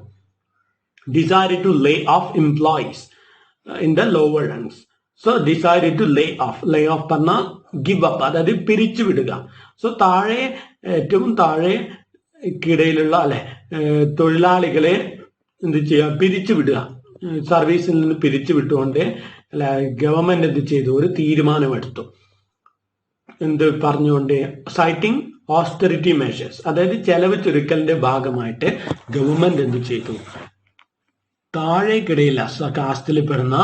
Decided to lay off employees in the lower ranks. So decided to lay off പറഞ്ഞാൽ ഗിവ് അപ്പ്, അതായത് പിരിച്ചുവിടുക. സോ താഴെ, ഏറ്റവും താഴെ ക്കിടയിലുള്ള അല്ലെ തൊഴിലാളികളെ എന്ത് ചെയ്യുക? പിരിച്ചുവിടുക. സർവീസിൽ നിന്ന് പിരിച്ചുവിട്ടുകൊണ്ട് അല്ലെ ഗവൺമെന്റ് എന്ത് ചെയ്തു? ഒരു തീരുമാനമെടുത്തു. എന്ത് പറഞ്ഞുകൊണ്ട്? സൈറ്റിംഗ് ഓസ്റ്ററിറ്റി മെഷേഴ്സ്, അതായത് ചെലവ് ചുരുക്കലിന്റെ ഭാഗമായിട്ട് ഗവൺമെന്റ് എന്ത് ചെയ്തു? താഴേക്കിടയിൽ കാസ്റ്റിൽ പെടുന്ന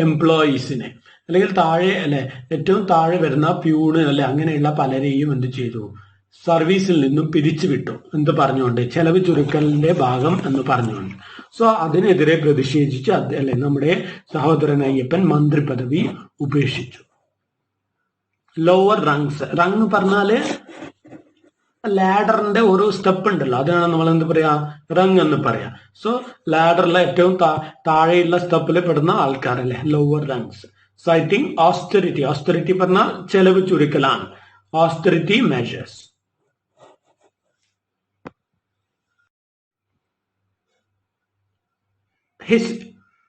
എംപ്ലോയീസിനെ അല്ലെങ്കിൽ താഴെ അല്ലെ ഏറ്റവും താഴെ വരുന്ന പ്യൂണ് അല്ലെ അങ്ങനെയുള്ള പലരെയും എന്ത് ചെയ്തു? സർവീസിൽ നിന്നും പിരിച്ചുവിട്ടു എന്ന് പറഞ്ഞുകൊണ്ട്, ചെലവ് ചുരുക്കലിന്റെ ഭാഗം എന്ന് പറഞ്ഞുകൊണ്ട്. സോ അതിനെതിരെ പ്രതിഷേധിച്ച് അല്ലെ നമ്മുടെ സഹോദരൻ അയ്യപ്പൻ മന്ത്രി പദവി ഉപേക്ഷിച്ചു. ലോവർ റങ്സ്, റങ് പറഞ്ഞാല് ലാഡറിന്റെ ഓരോ സ്റ്റെപ്പ് ഉണ്ടല്ലോ, അതാണ് നമ്മൾ എന്ത് പറയാ, റങ് എന്ന് പറയാ. സോ ലാഡറിലെ ഏറ്റവും താഴെയുള്ള സ്റ്റെപ്പിൽ പെടുന്ന ആൾക്കാരല്ലേ ലോവർ റങ്സ്. സൈറ്റിംഗ് ഓസ്റ്ററിറ്റി, ഓസ്റ്ററിറ്റി പറഞ്ഞാൽ ചെലവ് ചുരുക്കലാണ്, ഓസ്റ്ററിറ്റി measures. His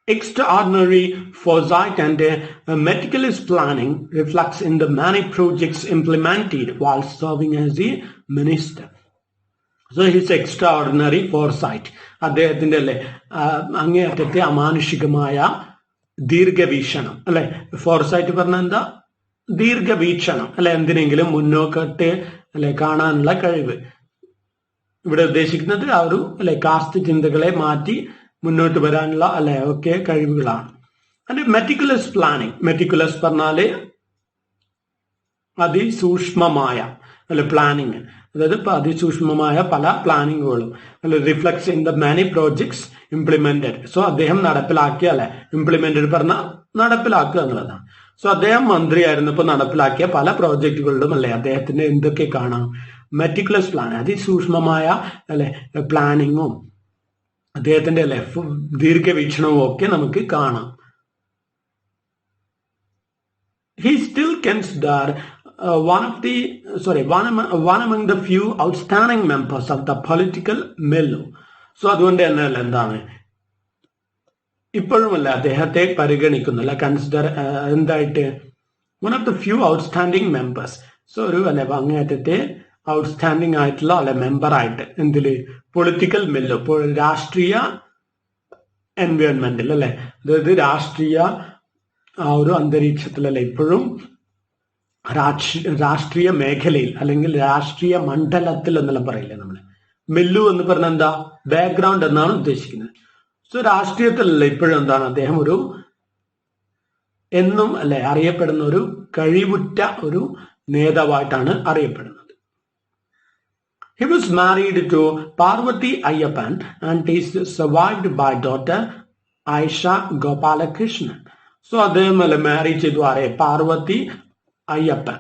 extraordinary foresight and meticulous planning reflects in the many projects implemented while serving as a minister. So his extraordinary foresight, അദ്ദേഹത്തിന്റെ അല്ലെ അങ്ങേയറ്റത്തെ അമാനുഷികമായ ദീർഘവീക്ഷണം അല്ലെ. ഫോർസൈറ്റ് പറഞ്ഞ എന്താ, ദീർഘവീക്ഷണം അല്ലെ, എന്തിനെങ്കിലും മുന്നോക്കത്തെ അല്ലെ കാണാനുള്ള കഴിവ്. ഇവിടെ ഉദ്ദേശിക്കുന്നത് ആ ഒരു അല്ലെ കാസ്റ്റ് ചിന്തകളെ മാറ്റി മുന്നോട്ട് വരാനുള്ള അല്ലെ ഒക്കെ കഴിവുകളാണ്. അതിന്റെ മെറ്റിക്കുലസ് പ്ലാനിങ്, മെറ്റിക്കുലസ് പറഞ്ഞാല് അതിസൂക്ഷ്മമായ അല്ലെ പ്ലാനിങ്, അതായത് അതിസൂക്ഷ്മമായ പല പ്ലാനിങ്ങുകളും അല്ലെ. Reflects in the many projects implemented, so അദ്ദേഹം നടപ്പിലാക്കിയ അല്ലെ, ഇംപ്ലിമെന്റഡ് പറഞ്ഞാൽ നടപ്പിലാക്കുക എന്നുള്ളതാണ്. സോ അദ്ദേഹം മന്ത്രിയായിരുന്നപ്പോൾ നടപ്പിലാക്കിയ പല പ്രോജക്റ്റുകളിലും അല്ലെ അദ്ദേഹത്തിന്റെ എന്തൊക്കെ കാണാം, മെറ്റിക്കുലസ് പ്ലാൻ, അതിസൂക്ഷ്മമായ അല്ലെ പ്ലാനിങ്ങും അദ്ദേഹത്തിന്റെ അല്ലെ ദീർഘവീക്ഷണവും ഒക്കെ നമുക്ക് കാണാം. He still considered one among the few outstanding members of the political milieu. So അതുകൊണ്ട് തന്നെ അല്ല എന്താണ് ഇപ്പോഴുമല്ല അദ്ദേഹത്തെ പരിഗണിക്കുന്നില്ല, കൺസിഡർ എന്തായിട്ട് one of the few outstanding members. So ഒരു അല്ലെ അങ്ങേയറ്റത്തെ ഔട്ട്സ്റ്റാൻഡിങ് ആയിട്ടുള്ള അല്ലെ മെമ്പറായിട്ട് എന്തില്, പൊളിറ്റിക്കൽ മില്ലോ, രാഷ്ട്രീയ എൻവയോൺമെന്റിൽ അല്ലെ, അതായത് രാഷ്ട്രീയ ആ ഒരു അന്തരീക്ഷത്തിലല്ലേ ഇപ്പോഴും രാഷ്ട്രീയ മേഖലയിൽ അല്ലെങ്കിൽ രാഷ്ട്രീയ മണ്ഡലത്തിൽ എന്നെല്ലാം പറയില്ലേ നമ്മള്. മില്ലു എന്ന് പറഞ്ഞാൽ എന്താ, ബാക്ക്ഗ്രൗണ്ട് എന്നാണ് ഉദ്ദേശിക്കുന്നത്. സോ രാഷ്ട്രീയത്തിലല്ല ഇപ്പോഴും എന്താണ് അദ്ദേഹം ഒരു എന്നും അല്ലെ അറിയപ്പെടുന്ന ഒരു കഴിവുറ്റ ഒരു നേതാവായിട്ടാണ് അറിയപ്പെടുന്നത്. He was married to Parvati Ayyappan and is survived by daughter Aisha Gopalakrishnan. So അദ്ദേഹം അല്ലെ മാരി ചെയ്തു ആരെ, Parvathi Ayyappan,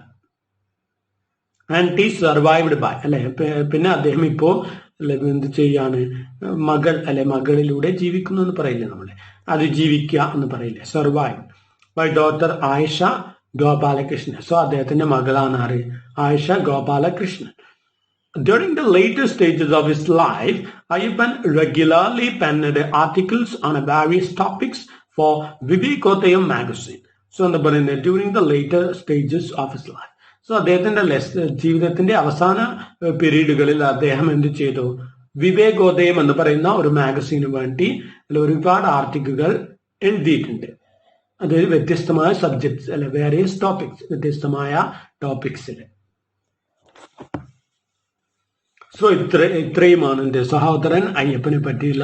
and is survived by അല്ലെ. പിന്നെ അദ്ദേഹം ഇപ്പോ അല്ലെ എന്ത് ചെയ്യാണ്, മകൾ അല്ലെ മകളിലൂടെ ജീവിക്കുന്നു എന്ന് പറയില്ലേ നമ്മളെ, അതിജീവിക്കുക എന്ന് പറയില്ലേ, survive by daughter Ayisha Gopalakrishnan. So അദ്ദേഹത്തിന്റെ മകളാണ് ആര്, Ayisha Gopalakrishnan. During the later stages of his life, Ayyappan regularly penned articles on various topics for Vivekodayam magazine. So എന്താ പറയുന്നത്, during the later stages of his life. So അദ്ദേഹത്തിന്റെ ജീവിതത്തിന്റെ അവസാന പീരീഡുകളിൽ അദ്ദേഹം എന്ത് ചെയ്തു, വിവേകോദയം എന്ന് പറയുന്ന ഒരു മാഗസീന് വേണ്ടി ഒരുപാട് ആർട്ടിക്കിളുകൾ എഴുതിയിട്ടുണ്ട്. അതായത് വ്യത്യസ്തമായ സബ്ജക്ട്സ് അല്ലെ, വേരിയസ് ടോപ്പിക്സ്, വ്യത്യസ്തമായ ടോപ്പിക്സിൽ. സോ ഇത്രയുമാണ് എന്റെ സഹോദരൻ അയ്യപ്പനെ പറ്റിയുള്ള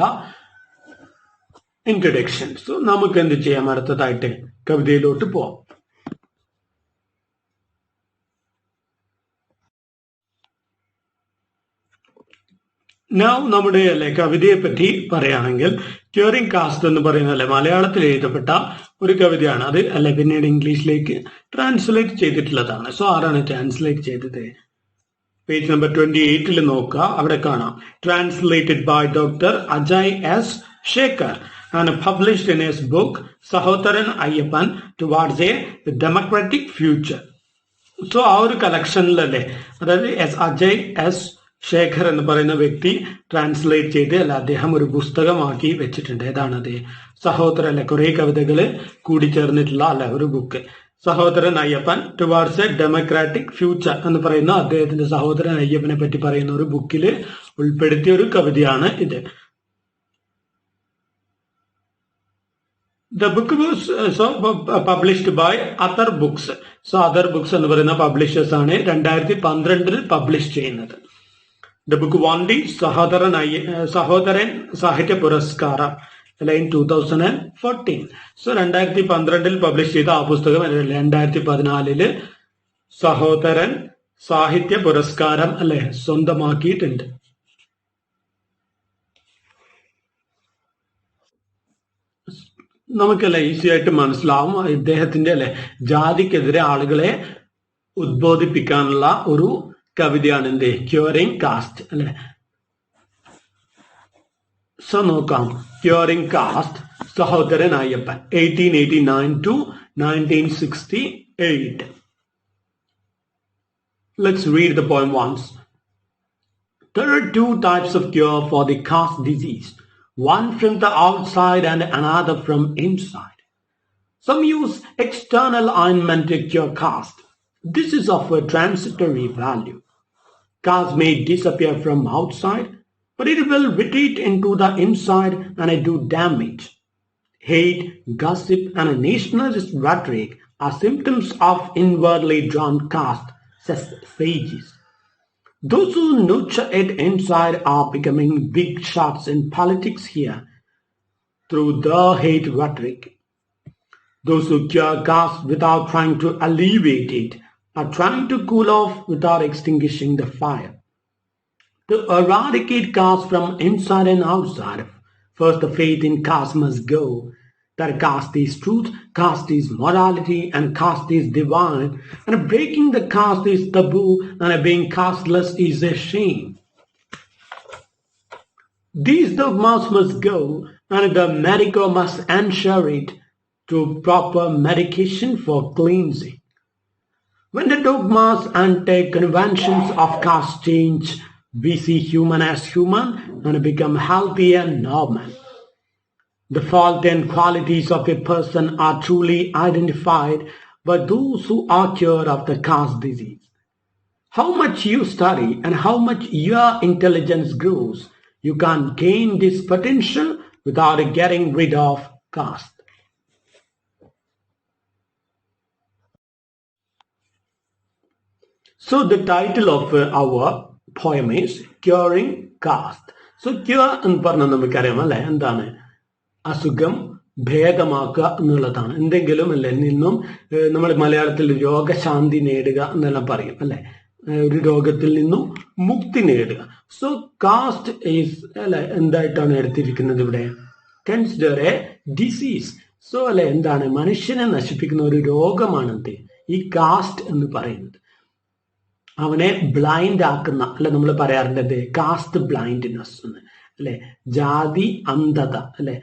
ഇൻട്രൊഡക്ഷൻ. സോ നമുക്ക് എന്ത് ചെയ്യാം, അടുത്തതായിട്ട് കവിതയിലോട്ട് പോവാം. നൗ നമ്മുടെ അല്ലെ കവിതയെ പറ്റി പറയുകയാണെങ്കിൽ, ട്യൂറിംഗ് കാസ്റ്റ് എന്ന് പറയുന്ന അല്ലെ മലയാളത്തിൽ എഴുതപ്പെട്ട ഒരു കവിതയാണ്. അത് അല്ലെ പിന്നീട് ഇംഗ്ലീഷിലേക്ക് ട്രാൻസ്ലേറ്റ് ചെയ്തിട്ടുള്ളതാണ്. സോ ആരാണ് ട്രാൻസ്ലേറ്റ് ചെയ്തത്, പേജ് നമ്പർ 28 നോക്കുക, അവിടെ കാണാം. Translated by doctor Ajay S Shekhar and published in his book Sahodaran Ayyappan towards a democratic future. So ആ ഒരു കളക്ഷനിലല്ലേ, അതായത് അജയ് എസ് ശേഖർ എന്ന് പറയുന്ന വ്യക്തി ട്രാൻസ്ലേറ്റ് ചെയ്ത് അല്ല അദ്ദേഹം ഒരു പുസ്തകമാക്കി വെച്ചിട്ടുണ്ട്. ഏതാണത്, സഹോദരൻ അല്ലെ, കുറെ കവിതകള് കൂടിച്ചേർന്നിട്ടുള്ള അല്ലെ ഒരു book, Sahodaran Ayyappan towards a democratic future എന്ന് പറയുന്ന അദ്ദേഹത്തിന്റെ സഹോദരൻ അയ്യപ്പനെ പറ്റി പറയുന്ന ഒരു ബുക്കിൽ ഉൾപ്പെടുത്തിയ ഒരു കവിതയാണ് ഇത്. The book was published by Other Books. So Other Books എന്ന് പറയുന്ന പബ്ലിഷേഴ്സ് ആണ് 2012 പബ്ലിഷ് ചെയ്യുന്നത്. The book won the സഹോദരൻ സാഹിത്യ പുരസ്കാരം in 2014. സോ 2012 പബ്ലിഷ് ചെയ്ത ആ പുസ്തകം 2014 സഹോദരൻ സാഹിത്യ പുരസ്കാരം അല്ലെ സ്വന്തമാക്കിയിട്ടുണ്ട്. നമുക്കല്ലേ ഈസി ആയിട്ട് മനസ്സിലാവും. ഇദ്ദേഹത്തിന്റെ അല്ലെ ജാതിക്കെതിരെ ആളുകളെ ഉദ്ബോധിപ്പിക്കാനുള്ള ഒരു കവിതയാണ് എന്ത് ക്യൂറിംഗ് കാസ്റ്റ് അല്ലെ. സോ നോക്കാം, curing cast, Sahodaran Ayyappan, 1889 to 1968. Let's read the poem once. There are two types of cure for the caste disease, one from the outside and another from inside. Some use external ointment to cure caste. This is of a transitory value. Caste may disappear from outside, but it will retreat into the inside and do damage. Hate, gossip, and a nationalist rhetoric are symptoms of inwardly drawn caste, says sages. Those who nurture it inside are becoming big shots in politics here through the hate rhetoric. Those who cure caste without trying to alleviate it are trying to cool off without extinguishing the fire. To eradicate caste from inside and outside, first the faith in caste must go. That caste is truth, caste is morality, and caste is divine, and breaking the caste is taboo, and being casteless is a shame. These dogmas must go, and the medico must ensure it through proper medication for cleansing. When the dogmas and conventions of caste change, we see human as human and become healthy and normal. The fault and qualities of a person are truly identified by those who are cured of the caste disease. How much you study and how much your intelligence grows, you can't gain this potential without getting rid of caste. So the title of our poem is Curing Caste. So cure എന്ന് പറഞ്ഞാൽ നമുക്കറിയാം അല്ലെ, എന്താണ്? അസുഖം ഭേദമാക്കുക എന്നുള്ളതാണ്. എന്തെങ്കിലും അല്ലെ നിന്നും നമ്മൾ മലയാളത്തിൽ രോഗശാന്തി നേടുക എന്നെല്ലാം പറയും അല്ലെ, ഒരു രോഗത്തിൽ നിന്നും മുക്തി നേടുക. സോ കാസ്റ്റ് ഈസ് അല്ലെ എന്തായിട്ടാണ് എടുത്തിരിക്കുന്നത് ഇവിടെ? Consider A disease. സോ അല്ലെ എന്താണ്? മനുഷ്യനെ നശിപ്പിക്കുന്ന ഒരു രോഗമാണെന്ത് ഈ കാസ്റ്റ് എന്ന് പറയുന്നത്. അവനെ ബ്ലൈൻഡ് ആക്കുന്ന അല്ലെ, നമ്മൾ പറയാറുണ്ട് കാസ്റ്റ് ബ്ലൈൻഡ്നെസ് എന്ന് അല്ലെ, ജാതി അന്ധത അല്ലെ,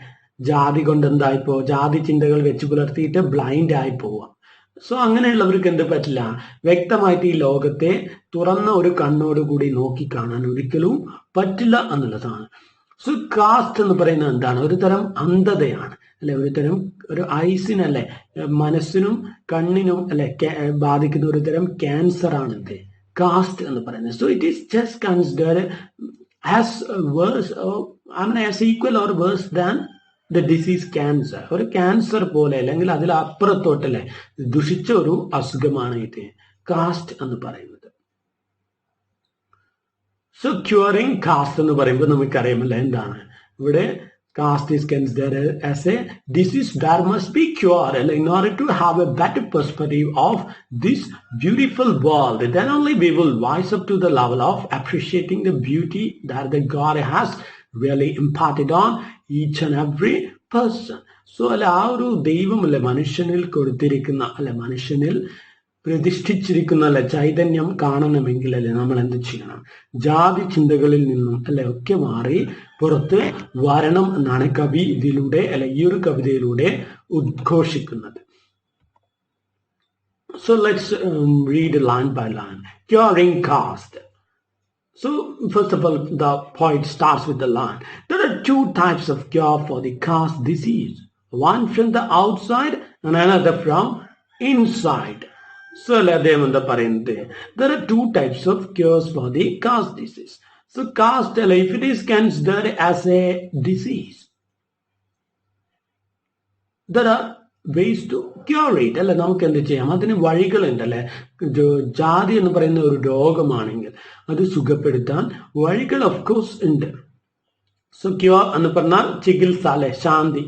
ജാതി കൊണ്ട് എന്തായിപ്പോ ജാതി ചിന്തകൾ വെച്ച് പുലർത്തിയിട്ട് ബ്ലൈൻഡ് ആയി പോവാം. സോ അങ്ങനെയുള്ളവർക്ക് എന്ത് പറ്റില്ല? വ്യക്തമായിട്ട് ഈ ലോകത്തെ തുറന്ന ഒരു കണ്ണോടുകൂടി നോക്കി കാണാൻ ഒരിക്കലും പറ്റില്ല എന്നുള്ളതാണ്. സോ കാസ്റ്റ് എന്ന് പറയുന്നത് എന്താണ്? ഒരു തരം അന്ധതയാണ് അല്ലെ, ഒരു തരം ഒരു ഐസിനല്ലേ, മനസ്സിനും കണ്ണിനും അല്ലെ ബാധിക്കുന്ന ഒരു തരം ക്യാൻസർ ആണ് എന്ത് കാസ്റ്റ് എന്ന് പറയുന്നത്. So it is just considered as worse, as equal or worse than the disease cancer. ഒരു ക്യാൻസർ പോലെ അല്ലെങ്കിൽ അതിൽ അപ്പുറത്തോട്ടല്ലേ ദുഷിച്ച ഒരു അസുഖമാണ് ഇത് കാസ്റ്റ് എന്ന് പറയുന്നത്. സോ ക്യൂറിംഗ് കാസ്റ്റ് എന്ന് പറയുമ്പോൾ നമുക്കറിയാമല്ലോ എന്താണ് ഇവിടെ? Caste is considered as a disease that must be cured in order to have a better perspective of this beautiful world. Then only we will rise up to the level of appreciating the beauty that the God has really imparted on each and every person. So അല്ലെ ആ ഒരു ദൈവം അല്ലെ മനുഷ്യനിൽ കൊടുത്തിരിക്കുന്ന അല്ലെ മനുഷ്യനിൽ പ്രതിഷ്ഠിച്ചിരിക്കുന്ന അല്ലെ ചൈതന്യം കാണണമെങ്കിൽ അല്ലെ നമ്മൾ എന്ത് ചെയ്യണം? ജാതി ചിന്തകളിൽ നിന്നും അല്ലെ ഒക്കെ മാറി പുറത്ത് വരണം എന്നാണ് കവി ഇതിലൂടെ അല്ലെ ഈ ഒരു കവിതയിലൂടെ ഉദ്ഘോഷിക്കുന്നത്. So let's read line by line. Curing caste. So first of all, the poet starts with the line. There are two types of cure for the caste disease. One from the outside and another from inside. So അദ്ദേഹം എന്താ പറയുന്നത്? There are two types of cures for the caste disease. So caste, if it is considered as a disease, there are ways to cure it. അല്ലെ നമുക്ക് എന്ത് ചെയ്യാം? അതിന് വഴികളുണ്ടല്ലേ. ജാതി എന്ന് പറയുന്ന ഒരു രോഗമാണെങ്കിൽ അത് സുഖപ്പെടുത്താൻ വഴികൾ ഓഫ് കോഴ്സ് ഉണ്ട്. സോ ക്യൂർ എന്ന് പറഞ്ഞാൽ ചികിത്സ അല്ലെ, ശാന്തി,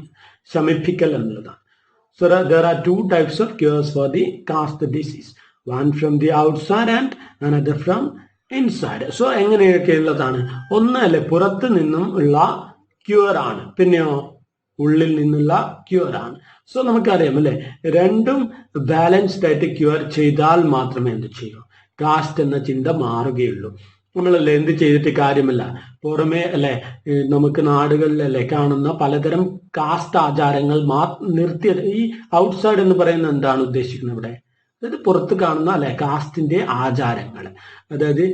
ശമിപ്പിക്കൽ എന്നുള്ളതാണ്. So there are two types of cures for the caste disease. one from the outside and another from inside. So എങ്ങനെയൊക്കെ ഉള്ളതാണ്? ഒന്ന് അല്ലെ പുറത്ത് നിന്നും ഉള്ള ക്യൂർ ആണ്, പിന്നെയോ ഉള്ളിൽ നിന്നുള്ള ക്യൂർ ആണ്. സോ നമുക്കറിയാം അല്ലെ, രണ്ടും ബാലൻസ്ഡ് ആയിട്ട് ക്യൂർ ചെയ്താൽ മാത്രമേ എന്ത് ചെയ്യൂ, കാസ്റ്റ് എന്ന ചിന്ത മാറുകയുള്ളൂ. നമ്മളല്ലേ എന്ത് ചെയ്തിട്ട് കാര്യമില്ല. പുറമേ അല്ലെ നമുക്ക് നാടുകളിലല്ലേ കാണുന്ന പലതരം കാസ്റ്റ് ആചാരങ്ങൾ നിർത്തിയത്. ഈ ഔട്ട്സൈഡ് എന്ന് പറയുന്നത് എന്താണ് ഉദ്ദേശിക്കുന്നത് ഇവിടെ? അതായത് പുറത്ത് കാണുന്ന അല്ലെ കാസ്റ്റിന്റെ ആചാരങ്ങൾ, അതായത്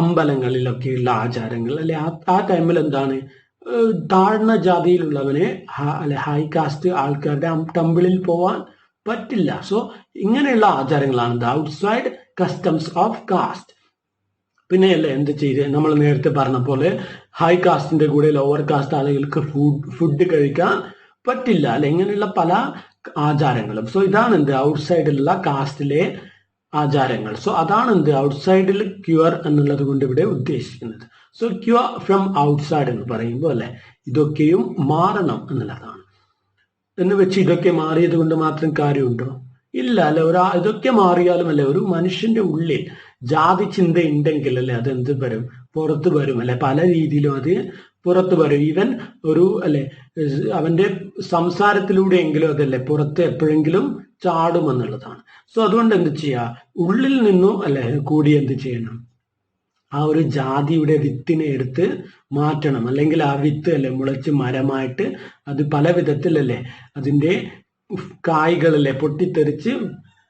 അമ്പലങ്ങളിലൊക്കെയുള്ള ആചാരങ്ങൾ അല്ലെ. ആ ടൈമിൽ എന്താണ്, താഴ്ന്ന ജാതിയിലുള്ളവനെ അല്ലെ ഹൈ കാസ്റ്റ് ആൾക്കാരുടെ ടെമ്പിളിൽ പോവാൻ പറ്റില്ല. സോ ഇങ്ങനെയുള്ള ആചാരങ്ങളാണ് the outside customs of caste. പിന്നെ അല്ലേ എന്ത് ചെയ്ത്, നമ്മൾ നേരത്തെ പറഞ്ഞ പോലെ ഹൈ കാസ്റ്റിന്റെ കൂടെ ലോവർ കാസ്റ്റ് ആളുകൾക്ക് ഫുഡ് കഴിക്കാൻ പറ്റില്ല അല്ലെ, ഇങ്ങനെയുള്ള പല ആചാരങ്ങളും. സോ ഇതാണ് എന്ത് ഔട്ട്സൈഡിലുള്ള കാസ്റ്റിലെ ആചാരങ്ങൾ. സോ അതാണ് എന്ത് ഔട്ട്സൈഡിൽ ക്യൂർ എന്നുള്ളത് കൊണ്ട് ഇവിടെ ഉദ്ദേശിക്കുന്നത്. സോ ക്യൂർ ഫ്രം ഔട്ട്സൈഡ് എന്ന് പറയുമ്പോൾ അല്ലെ ഇതൊക്കെയും മാറണം എന്നുള്ളതാണ്. എന്ന് വെച്ച് ഇതൊക്കെ മാറിയത് കൊണ്ട് മാത്രം കാര്യമുണ്ടോ? ഇല്ല അല്ലെ. ഇതൊക്കെ മാറിയാലും അല്ലെ ഒരു മനുഷ്യന്റെ ഉള്ളിൽ ജാതി ചിന്ത ഉണ്ടെങ്കിൽ അല്ലെ അതെന്ത് വരും, പുറത്തു വരും അല്ലെ. പല രീതിയിലും അത് പുറത്തു വരും. ഈവൻ ഒരു അല്ലെ അവന്റെ സംസാരത്തിലൂടെയെങ്കിലും അതല്ലേ പുറത്ത് എപ്പോഴെങ്കിലും ചാടുമെന്നുള്ളതാണ്. സോ അതുകൊണ്ട് എന്ത് ചെയ്യുക, ഉള്ളിൽ നിന്നും അല്ലെ കൂടി എന്ത് ചെയ്യണം, ആ ഒരു ജാതിയുടെ വിത്തിനെ എടുത്ത് മാറ്റണം. അല്ലെങ്കിൽ ആ വിത്ത് അല്ലെ മുളച്ച് മരമായിട്ട് അത് പല വിധത്തിലല്ലേ അതിന്റെ കായ്കളല്ലേ പൊട്ടിത്തെറിച്ച്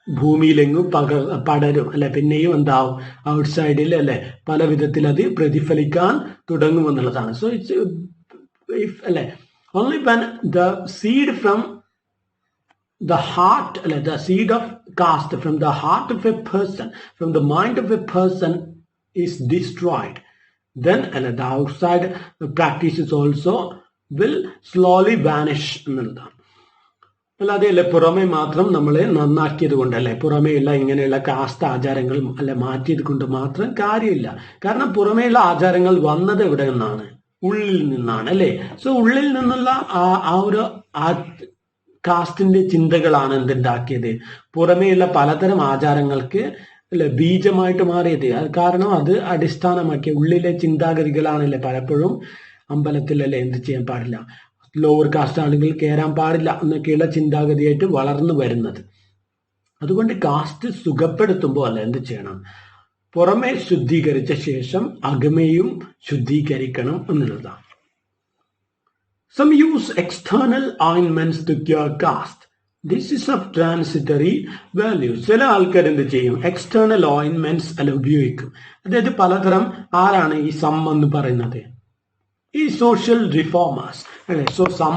ഭൂമിയിലെങ്ങും പടരും അല്ലെ. പിന്നെയും എന്താവും, ഔട്ട്സൈഡിൽ അല്ലെ പല വിധത്തിൽ അത് പ്രതിഫലിക്കാൻ തുടങ്ങുമെന്നുള്ളതാണ്. സോ ഇറ്റ്സ് അല്ലെ only when the seed from the heart, the seed of caste from the heart of a person, from the mind of a person is destroyed, then the outside practices also will slowly vanish എന്നുള്ളതാണ്. അല്ലാതെ അല്ലെ പുറമെ മാത്രം നമ്മളെ നന്നാക്കിയത് കൊണ്ടല്ലേ, പുറമേയുള്ള ഇങ്ങനെയുള്ള cast ആചാരങ്ങൾ അല്ലെ മാറ്റിയത് കൊണ്ട് മാത്രം കാര്യമില്ല. കാരണം പുറമേയുള്ള ആചാരങ്ങൾ വന്നത് എവിടെ നിന്നാണ്? ഉള്ളിൽ നിന്നാണ് അല്ലെ. സോ ഉള്ളിൽ നിന്നുള്ള ആ ഒരു കാസ്റ്റിന്റെ ചിന്തകളാണ് എന്തുണ്ടാക്കിയത്, പുറമേയുള്ള പലതരം ആചാരങ്ങൾക്ക് അല്ലെ ബീജമായിട്ട് മാറിയത്. കാരണം അത് അടിസ്ഥാനമാക്കിയ ഉള്ളിലെ ചിന്താഗതികളാണല്ലേ പലപ്പോഴും അമ്പലത്തിലല്ലേ എന്ത് ചെയ്യാൻ പാടില്ല, ലോവർ കാസ്റ്റ് ആളുകൾ കയറാൻ പാടില്ല എന്നൊക്കെയുള്ള ചിന്താഗതിയായിട്ട് വളർന്നു വരുന്നത്. അതുകൊണ്ട് കാസ്റ്റ് സുഖപ്പെടുത്തുമ്പോൾ അല്ല എന്ത് ചെയ്യണം, പുറമെ ശുദ്ധീകരിച്ച ശേഷം അകമേയും ശുദ്ധീകരിക്കണം എന്നുള്ളതാണ്. Some use external ointments to cure caste. This is of transitory value. ചില ആൾക്കാർ എന്ത് ചെയ്യും, എക്സ്റ്റേണൽ ഓയിൻമെന്റ്സ് അല്ല ഉപയോഗിക്കും. അതായത് പലതരം ആരാണ് ഈ സം എന്ന് പറയുന്നത്, ഈ സോഷ്യൽ റിഫോമേഴ്സ് അല്ലെ. സോ സം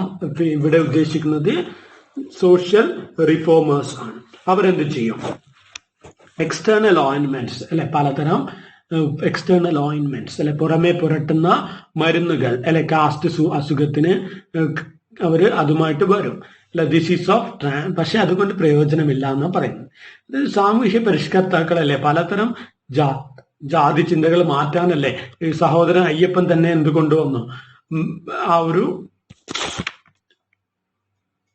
ഇവിടെ ഉദ്ദേശിക്കുന്നത് സോഷ്യൽ റിഫോമേഴ്സ് ആണ്. അവരെന്ത് ചെയ്യും, എക്സ്റ്റേണൽ ഓയിൻമെന്റ്സ് അല്ലെ, പലതരം എക്സ്റ്റേണൽ ഓയിൻമെന്റ്സ് അല്ലെ പുറമെ പുരട്ടുന്ന മരുന്നുകൾ അല്ലെ കാസ്റ്റ് അസുഖത്തിന് അവര് അതുമായിട്ട് വരും അല്ലെ. ദിസ് ഈസ് ഓഫ് പക്ഷെ അതുകൊണ്ട് പ്രയോജനമില്ല എന്നാ പറയുന്നത്. ഇത് സാമൂഹ്യ പരിഷ്കർത്താക്കളല്ലേ പലതരം ജാതി ചിന്തകൾ മാറ്റാനല്ലേ ഈ സഹോദരൻ അയ്യപ്പൻ തന്നെ എന്ത് കൊണ്ടുവന്നു, ആ ഒരു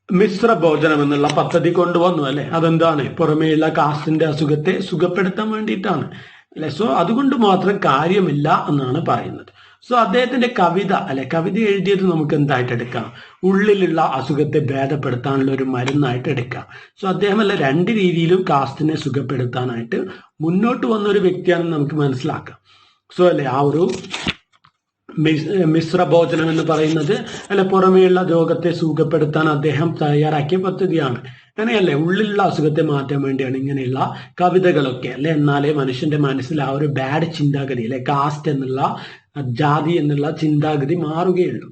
മിശ്ര ഭോജനം എന്നുള്ള പദ്ധതി കൊണ്ടുവന്നു അല്ലെ. അതെന്താണ്, പുറമേയുള്ള കാസ്റ്റിന്റെ അസുഖത്തെ സുഖപ്പെടുത്താൻ വേണ്ടിയിട്ടാണ് അല്ലെ. സോ അതുകൊണ്ട് മാത്രം കാര്യമില്ല എന്നാണ് പറയുന്നത്. സോ അദ്ദേഹത്തിന്റെ കവിത അല്ലെ, കവിത എഴുതിയത് നമുക്ക് എന്തായിട്ട് എടുക്കാം, ഉള്ളിലുള്ള അസുഖത്തെ ഭേദപ്പെടുത്താനുള്ള ഒരു മരുന്നായിട്ട് എടുക്കാം. സോ അദ്ദേഹം അല്ല രണ്ട് രീതിയിലും കാസ്റ്റിനെ സുഖപ്പെടുത്താനായിട്ട് മുന്നോട്ട് വന്ന ഒരു വ്യക്തിയാണെന്ന് നമുക്ക് മനസ്സിലാക്കാം. സോ അല്ലെ ആ ഒരു മിശ്ര ഭോജനം എന്ന് പറയുന്നത് അല്ലെ പുറമേയുള്ള രോഗത്തെ സുഖപ്പെടുത്താൻ അദ്ദേഹം തയ്യാറാക്കിയ പദ്ധതിയാണ്. അങ്ങനെയല്ലേ ഉള്ളിലുള്ള അസുഖത്തെ മാറ്റാൻ വേണ്ടിയാണ് ഇങ്ങനെയുള്ള കവിതകളൊക്കെ അല്ലെ. എന്നാലേ മനുഷ്യന്റെ മനസ്സിൽ ആ ഒരു ബാഡ് ചിന്താഗതി അല്ലെ, കാസ്റ്റ് എന്നുള്ള ജാതി എന്നുള്ള ചിന്താഗതി മാറുകയുള്ളൂ.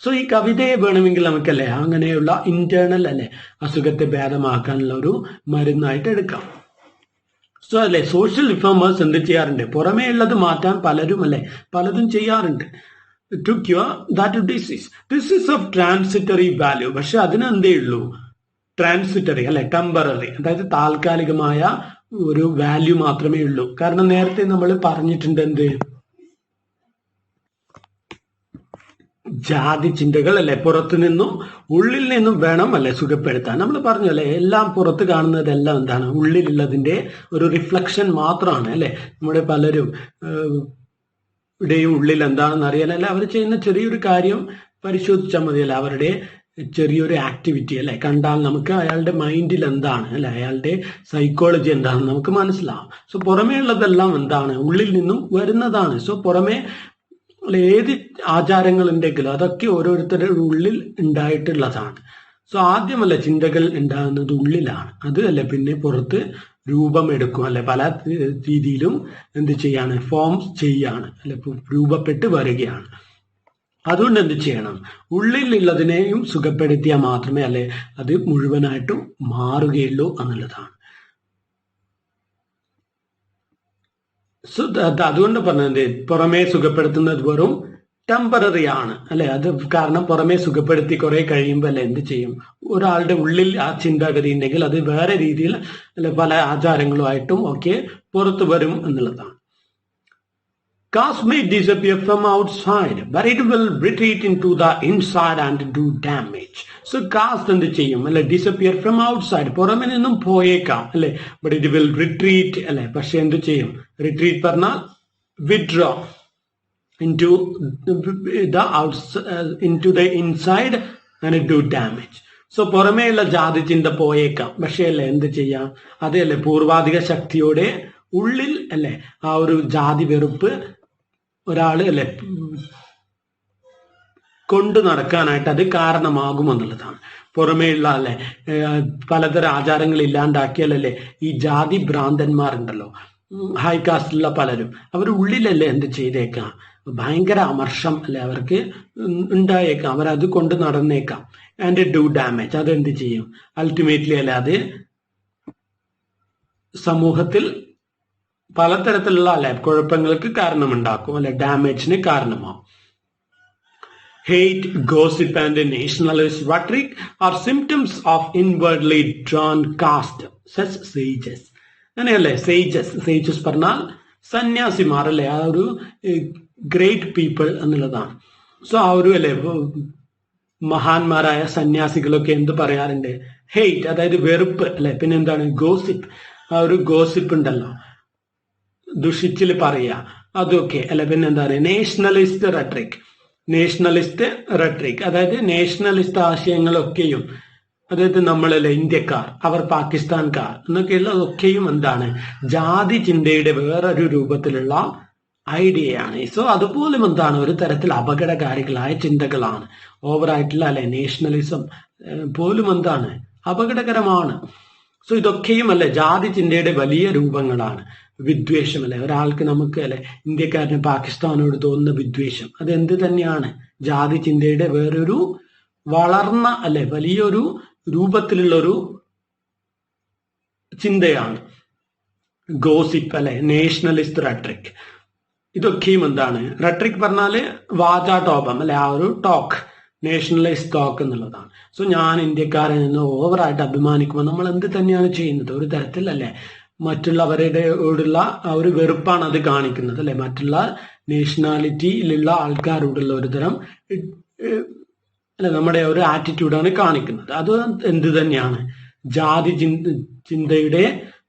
സോ ഈ കവിതയെ വേണമെങ്കിൽ നമുക്കല്ലേ അങ്ങനെയുള്ള ഇന്റേണൽ അല്ലെ അസുഖത്തെ ഭേദമാക്കാനുള്ള ഒരു മരുന്നായിട്ട് എടുക്കാം. സോ അല്ലെ സോഷ്യൽ റിഫോമേഴ്സ് എന്ത് ചെയ്യാറുണ്ട്, പുറമേ ഉള്ളത് മാറ്റാൻ പലരും അല്ലെ പലതും ചെയ്യാറുണ്ട്. To cure that disease. This is of transitory value. പക്ഷെ അതിന് എന്തേ ഉള്ളൂ, ട്രാൻസിറ്ററി അല്ലെ, ടെമ്പററി, അതായത് താൽക്കാലികമായ ഒരു വാല്യൂ മാത്രമേ ഉള്ളൂ. കാരണം നേരത്തെ നമ്മൾ പറഞ്ഞിട്ടുണ്ട് എന്ത്, ജാതി ചിന്തകൾ അല്ലെ പുറത്തു നിന്നും ഉള്ളിൽ നിന്നും വേണം അല്ലെ സുഖപ്പെടുത്താൻ. നമ്മൾ പറഞ്ഞു അല്ലെ, എല്ലാം പുറത്ത് കാണുന്നതെല്ലാം എന്താണ്, ഉള്ളിലുള്ളതിന്റെ ഒരു റിഫ്ലക്ഷൻ മാത്രമാണ് അല്ലെ. നമ്മുടെ പലരും ഇവിടെയും ഉള്ളിൽ എന്താണെന്ന് അറിയാനല്ല, അവർ ചെയ്യുന്ന ചെറിയൊരു കാര്യം പരിശോധിച്ചാൽ മതിയല്ല, അവരുടെ ചെറിയൊരു ആക്ടിവിറ്റി അല്ലെ കണ്ടാൽ നമുക്ക് അയാളുടെ മൈൻഡിൽ എന്താണ് അല്ലെ, അയാളുടെ സൈക്കോളജി എന്താണെന്ന് നമുക്ക് മനസ്സിലാവും. സോ പുറമേ ഉള്ളതെല്ലാം എന്താണ്, ഉള്ളിൽ നിന്നും വരുന്നതാണ്. സോ പുറമേ ഏത് ആചാരങ്ങൾ ഉണ്ടെങ്കിലും അതൊക്കെ ഓരോരുത്തരുടെ ഉള്ളിൽ ഉണ്ടായിട്ടുള്ളതാണ്. സോ ആദ്യമല്ല ചിന്തകൾ ഉണ്ടാകുന്നത് ഉള്ളിലാണ്, അത് അല്ലെ പിന്നെ പുറത്ത് രൂപമെടുക്കും അല്ലെ, പല രീതിയിലും എന്ത് ചെയ്യാണ്, ഫോംസ് ചെയ്യാണ് അല്ലെ, രൂപപ്പെട്ട് വരികയാണ്. അതുകൊണ്ട് എന്ത് ചെയ്യണം, ഉള്ളിലുള്ളതിനെയും സുഖപ്പെടുത്തിയാൽ മാത്രമേ അല്ലെ അത് മുഴുവനായിട്ടും മാറുകയുള്ളൂ എന്നുള്ളതാണ്. അതുകൊണ്ട് പറഞ്ഞത് പുറമേ സുഖപ്പെടുത്തുന്നത് വെറും ടെമ്പററി ആണ് അല്ലെ. അത് കാരണം പുറമേ സുഖപ്പെടുത്തി കുറെ കഴിയുമ്പോൾ അല്ലെ എന്ത് ചെയ്യും, ഒരാളുടെ ഉള്ളിൽ ആ ചിന്താഗതി ഉണ്ടെങ്കിൽ അത് വേറെ രീതിയിൽ അല്ലെ പല ആചാരങ്ങളുമായിട്ടും ഒക്കെ പുറത്തു വരും എന്നുള്ളതാണ്. Caste may disappear from outside, but it will retreat into the inside and do damage. So caste എന്ത് ചെയ്യും അല്ലെ, ഡിസപ്പിയർ ഫ്രം ഔട്ട്സൈഡ്, പുറമെ നിന്നും പോയേക്കാം അല്ലെ, ബട്ട് ഇറ്റ് വിൽ റിട്രീറ്റ് അല്ലെ. പക്ഷെ എന്ത് ചെയ്യും, റിട്രീറ്റ് പറഞ്ഞാൽ withdraw into the inside and do damage. So പുറമേയുള്ള ജാതി ചിന്ത പോയേക്കാം, പക്ഷേ അല്ലെ എന്ത് ചെയ്യാം, അതല്ലേ പൂർവാധിക ശക്തിയോടെ ഉള്ളിൽ അല്ലെ ആ ഒരു ജാതി വെറുപ്പ് ഒരാള് അല്ലെ കൊണ്ടു നടക്കാനായിട്ട് അത് കാരണമാകുമെന്നുള്ളതാണ്. പുറമേയുള്ള അല്ലെ പലതരം ആചാരങ്ങൾ ഇല്ലാണ്ടാക്കിയാലല്ലേ ഈ ജാതി ഭ്രാന്തന്മാരുണ്ടല്ലോ, ഹൈ കാസ്റ്റിലുള്ള പലരും, അവർ ഉള്ളിലല്ലേ എന്ത് ചെയ്തേക്കാം, ഭയങ്കര അമർഷം അല്ലെ അവർക്ക് ഉണ്ടായേക്കാം, അവരത് കൊണ്ട് നടന്നേക്കാം. ആൻഡ് ഡു ഡാമേജ്, അതെന്ത് ചെയ്യും അൾട്ടിമേറ്റ്ലി അല്ലെ അത് സമൂഹത്തിൽ പലതരത്തിലുള്ള അല്ലെ കുഴപ്പങ്ങൾക്ക് കാരണമുണ്ടാക്കും അല്ലെ, ഡാമേജിന് കാരണമാവും. Hate, gossip and nationalist rhetoric are symptoms of inwardly drawn caste, such sages. അങ്ങനെയല്ലേ സേജസ് പറഞ്ഞാൽ സന്യാസിമാർ അല്ലെ, ആ ഒരു ഗ്രേറ്റ് പീപ്പിൾ എന്നുള്ളതാണ്. സോ ആ ഒരു അല്ലെ മഹാന്മാരായ സന്യാസികളൊക്കെ എന്ത് പറയാറുണ്ട്, ഹെയ്റ്റ് അതായത് വെറുപ്പ് അല്ലെ, പിന്നെ എന്താണ് ഗോസിപ്പ്, ആ ഒരു ഗോസിപ്പ് ഉണ്ടല്ലോ ദുഷിച്ചിൽ പറയുക അതൊക്കെ അല്ലെ, പിന്നെ എന്താ പറയുക നേഷണലിസ്റ്റ് റെട്രിക് അതായത് നേഷണലിസ്റ്റ് ആശയങ്ങളൊക്കെയും, അതായത് നമ്മളല്ലേ ഇന്ത്യക്കാർ അവർ പാകിസ്ഥാൻകാർ എന്നൊക്കെയുള്ളതൊക്കെയും എന്താണ് ജാതി ചിന്തയുടെ വേറൊരു രൂപത്തിലുള്ള ഐഡിയയാണ്. സോ അതുപോലും എന്താണ് ഒരു തരത്തിൽ അപകടകാരികളായ ചിന്തകളാണ്. ഓവറായിട്ടുള്ള അല്ലെ നേഷണലിസം പോലും എന്താണ് അപകടകരമാണ്. സോ ഇതൊക്കെയും അല്ലെ ജാതി ചിന്തയുടെ വലിയ രൂപങ്ങളാണ്. വിദ്വേഷം അല്ലെ, ഒരാൾക്ക് നമുക്ക് അല്ലെ ഇന്ത്യക്കാരന് പാകിസ്ഥാനോട് തോന്നുന്ന വിദ്വേഷം അതെന്ത് തന്നെയാണ്, ജാതി ചിന്തയുടെ വേറൊരു വളർന്ന അല്ലെ വലിയൊരു രൂപത്തിലുള്ളൊരു ചിന്തയാണ്. ഗോസിപ്പ് അല്ലെ, നേഷണലിസ്റ്റ് റെട്രിക്, ഇതൊക്കെയും എന്താണ്, റെട്രിക് പറഞ്ഞാല് വാചാടോപം അല്ലെ, ആ ഒരു ടോക്ക്, നേഷണലിസ്റ്റ് ടോക്ക് എന്നുള്ളതാണ്. സോ ഞാൻ ഇന്ത്യക്കാരൻ എന്ന് ഓവറായിട്ട് അഭിമാനിക്കുമ്പോൾ നമ്മൾ എന്ത് തന്നെയാണ് ചെയ്യുന്നത്, ഒരു തരത്തിൽ അല്ലെ മറ്റുള്ളവരോടുള്ള ആ ഒരു വെറുപ്പാണ് അത് കാണിക്കുന്നത് അല്ലെ, മറ്റുള്ള നേഷണാലിറ്റിയിലുള്ള ആൾക്കാരോടുള്ള ഒരു തരം അല്ലെ നമ്മുടെ ഒരു ആറ്റിറ്റ്യൂഡാണ് കാണിക്കുന്നത്. അത് എന്ത് തന്നെയാണ്, ജാതി ചിന്തയുടെ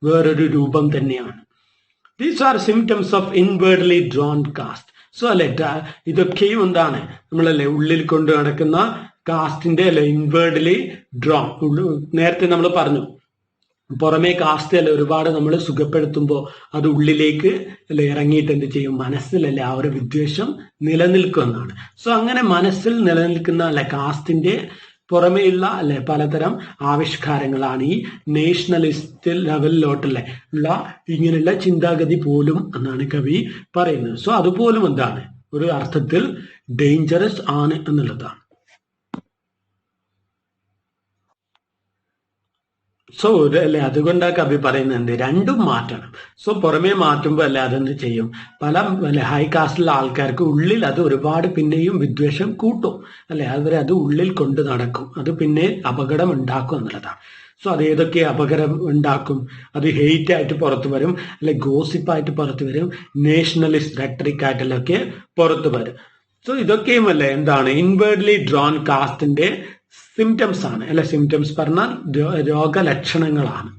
വേറൊരു രൂപം തന്നെയാണ്. These are symptoms of inwardly drawn caste. So അല്ലെ ഇതൊക്കെയും എന്താണ് നമ്മളല്ലേ ഉള്ളിൽ കൊണ്ട് നടക്കുന്ന കാസ്റ്റിന്റെ അല്ലെ ഇൻവേർഡ്ലി ഡ്രോൺ. നേരത്തെ നമ്മൾ പറഞ്ഞു പുറമേ കാസ്റ്റ് അല്ലെ ഒരുപാട് നമ്മൾ സുഖപ്പെടുത്തുമ്പോൾ അത് ഉള്ളിലേക്ക് അല്ലെ ഇറങ്ങിയിട്ട് എന്ത് ചെയ്യും, മനസ്സിലല്ലേ ആ ഒരു വിദ്വേഷം നിലനിൽക്കുമെന്നാണ്. സോ അങ്ങനെ മനസ്സിൽ നിലനിൽക്കുന്ന അല്ലെ കാസ്റ്റിന്റെ പുറമേയുള്ള അല്ലെ പലതരം ആവിഷ്കാരങ്ങളാണ് ഈ നേഷണലിസ്റ്റ് ലെവലിലോട്ടല്ലേ ഉള്ള ഇങ്ങനെയുള്ള ചിന്താഗതി പോലും എന്നാണ് കവി പറയുന്നത്. സോ അതുപോലും എന്താണ് ഒരു അർത്ഥത്തിൽ ഡേഞ്ചറസ് ആണ് എന്നുള്ളതാണ്. സോ അല്ലെ അതുകൊണ്ട് കവി പറയുന്നുണ്ട് രണ്ടും മാറ്റണം. സോ പുറമേ മാറ്റുമ്പോൾ അല്ലെ അതെന്ത് ചെയ്യും, പല അല്ലെ ഹൈ കാസ്റ്റിലുള്ള ആൾക്കാർക്ക് ഉള്ളിൽ അത് ഒരുപാട് പിന്നെയും വിദ്വേഷം കൂട്ടും അല്ലെ, അതുവരെ അത് ഉള്ളിൽ കൊണ്ട് നടക്കും, അത് പിന്നെ അപകടം ഉണ്ടാക്കും എന്നുള്ളതാണ്. സോ അത് ഏതൊക്കെ അപകടം ഉണ്ടാക്കും, അത് ഹെയ്റ്റ് ആയിട്ട് പുറത്തു വരും അല്ലെ, ഗോസിപ്പായിട്ട് പുറത്തു വരും, നേഷണലിസ്റ്റ് റെട്രിക് ആയിട്ടൊക്കെ പുറത്തു വരും. സോ ഇതൊക്കെയും അല്ലെ എന്താണ് ഇൻവേർഡ്ലി ഡ്രോൺ കാസ്റ്റിന്റെ സിംറ്റംസ് ആണ് അല്ലെ. സിംറ്റംസ് പറഞ്ഞാൽ രോഗലക്ഷണങ്ങളാണ്.